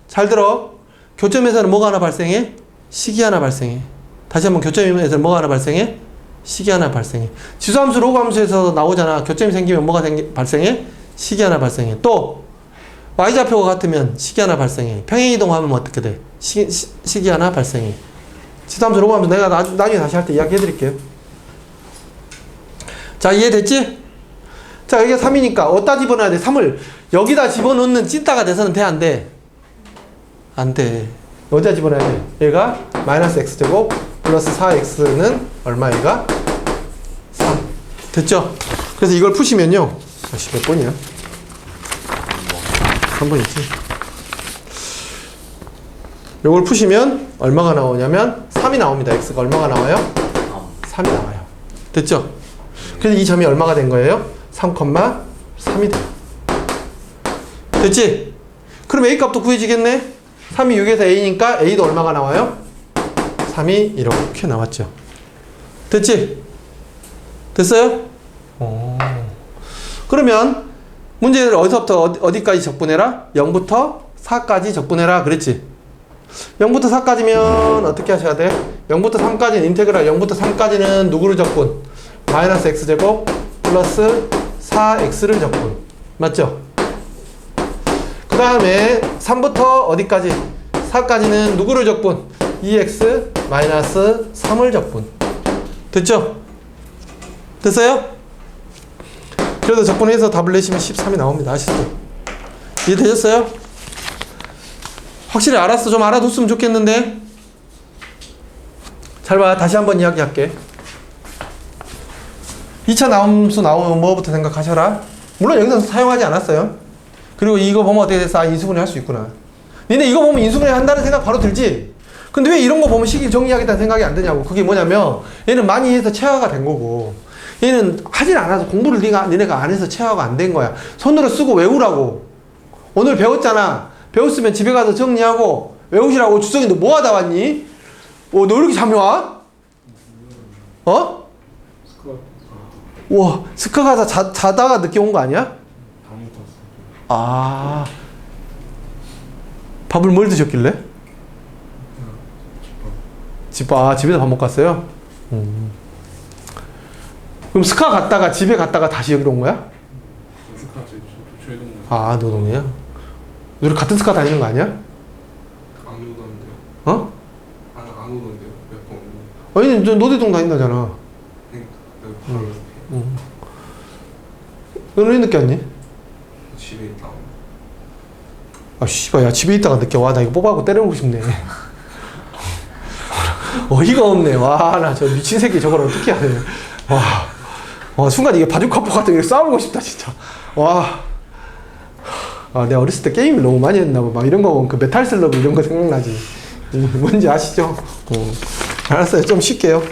잘 들어. 교점에서는 뭐가 하나 발생해? 식이 하나 발생해. 다시 한번 교점에서 뭐가 하나 발생해? 식이 하나 발생해. 지수함수, 로그함수에서 나오잖아. 교점이 생기면 뭐가 발생해? 식이 하나 발생해. 또 y좌표가 같으면 식이 하나 발생해. 평행이동하면 어떻게 돼? 식이 하나 발생해. 지수함수, 로그함수 내가 나중에 다시 할 때 이야기 해드릴게요. 자, 이해됐지? 자, 여기가 3이니까 어디다 집어넣어야 돼? 3을 여기다 집어넣는 찐따가 돼서는 돼? 안 돼? 안 돼. 어디다 집어넣어야 돼? 얘가 마이너스 x제곱 플러스 4x는 얼마? 얘가 3. 됐죠? 그래서 이걸 푸시면요. 몇 번이야? 3번이지. 요걸 푸시면 얼마가 나오냐면 3이 나옵니다. x가 얼마가 나와요? 3이 나와요. 됐죠? 그래서 이 점이 얼마가 된 거예요? 3,3이 돼요. 됐지? 그럼 a 값도 구해지겠네? 3이 6에서 a니까 a도 얼마가 나와요? 3이 이렇게 나왔죠. 됐지? 됐어요? 그러면 문제를 어디서부터 어디까지 적분해라? 0부터 4까지 적분해라 그랬지? 0부터 4까지면 어떻게 하셔야 돼? 0부터 3까지는 인테그랄 0부터 3까지는 누구를 적분? 마이너스 x제곱 플러스 4x를 적분. 맞죠? 그 그 다음에 3부터 어디까지? 4까지는 누구를 적분? 2x 마이너스 3을 적분. 됐죠? 됐어요? 그래서 적분해서 답을 내시면 13이 나옵니다. 아시죠? 이해되셨어요? 확실히 알았어? 좀 알아뒀으면 좋겠는데. 잘 봐. 다시 한번 이야기할게. 2차 나함수 나오면 뭐부터 생각하셔라? 물론 여기서 사용하지 않았어요. 그리고 이거 보면 어떻게 됐어? 아, 인수분해 할 수 있구나. 니네 이거 보면 인수분해 한다는 생각 바로 들지? 근데 왜 이런 거 보면 식을 정리하겠다는 생각이 안 드냐고. 그게 뭐냐면 얘는 많이 해서 체화가 된 거고 얘는 하진 않아서 공부를 니네가 안 해서 체화가 안 된 거야. 손으로 쓰고 외우라고. 오늘 배웠잖아. 배웠으면 집에 가서 정리하고 외우시라고. 주성이 너 뭐 하다 왔니? 너 이렇게 잠이 와? 어? 와, 스카 가서 자다가 늦게 온 거 아니야? 아, 밥을 뭘 드셨길래? 집에서 밥 먹고 갔어요? 그럼 스카 갔다가 집에 갔다가 다시 여기로 온 거야? 아, 노동이야? 우리 같은 스카 다니는 거 아니야?
안 오던데요?
어?
안 오던데요? 몇 번?
아니, 너 노대동 다닌다잖아.
바로
너는 왜 늦게 왔니?
집에 있다.
아, 씨발, 야, 집에 있다가 늦게 와. 나 이거 뽑아갖고 때려보고 싶네. 어이가 없네. 와, 나 저 미친 새끼 저걸 어떻게 해야 돼. 와, 순간 이게 바둑커플 같은 게 싸우고 싶다, 진짜. 와. 아, 내가 어렸을 때 게임을 너무 많이 했나 봐. 막 이런 거 보면 그 메탈 슬러그 이런 거 생각나지. 뭔지 아시죠? 알았어요. 좀 쉴게요.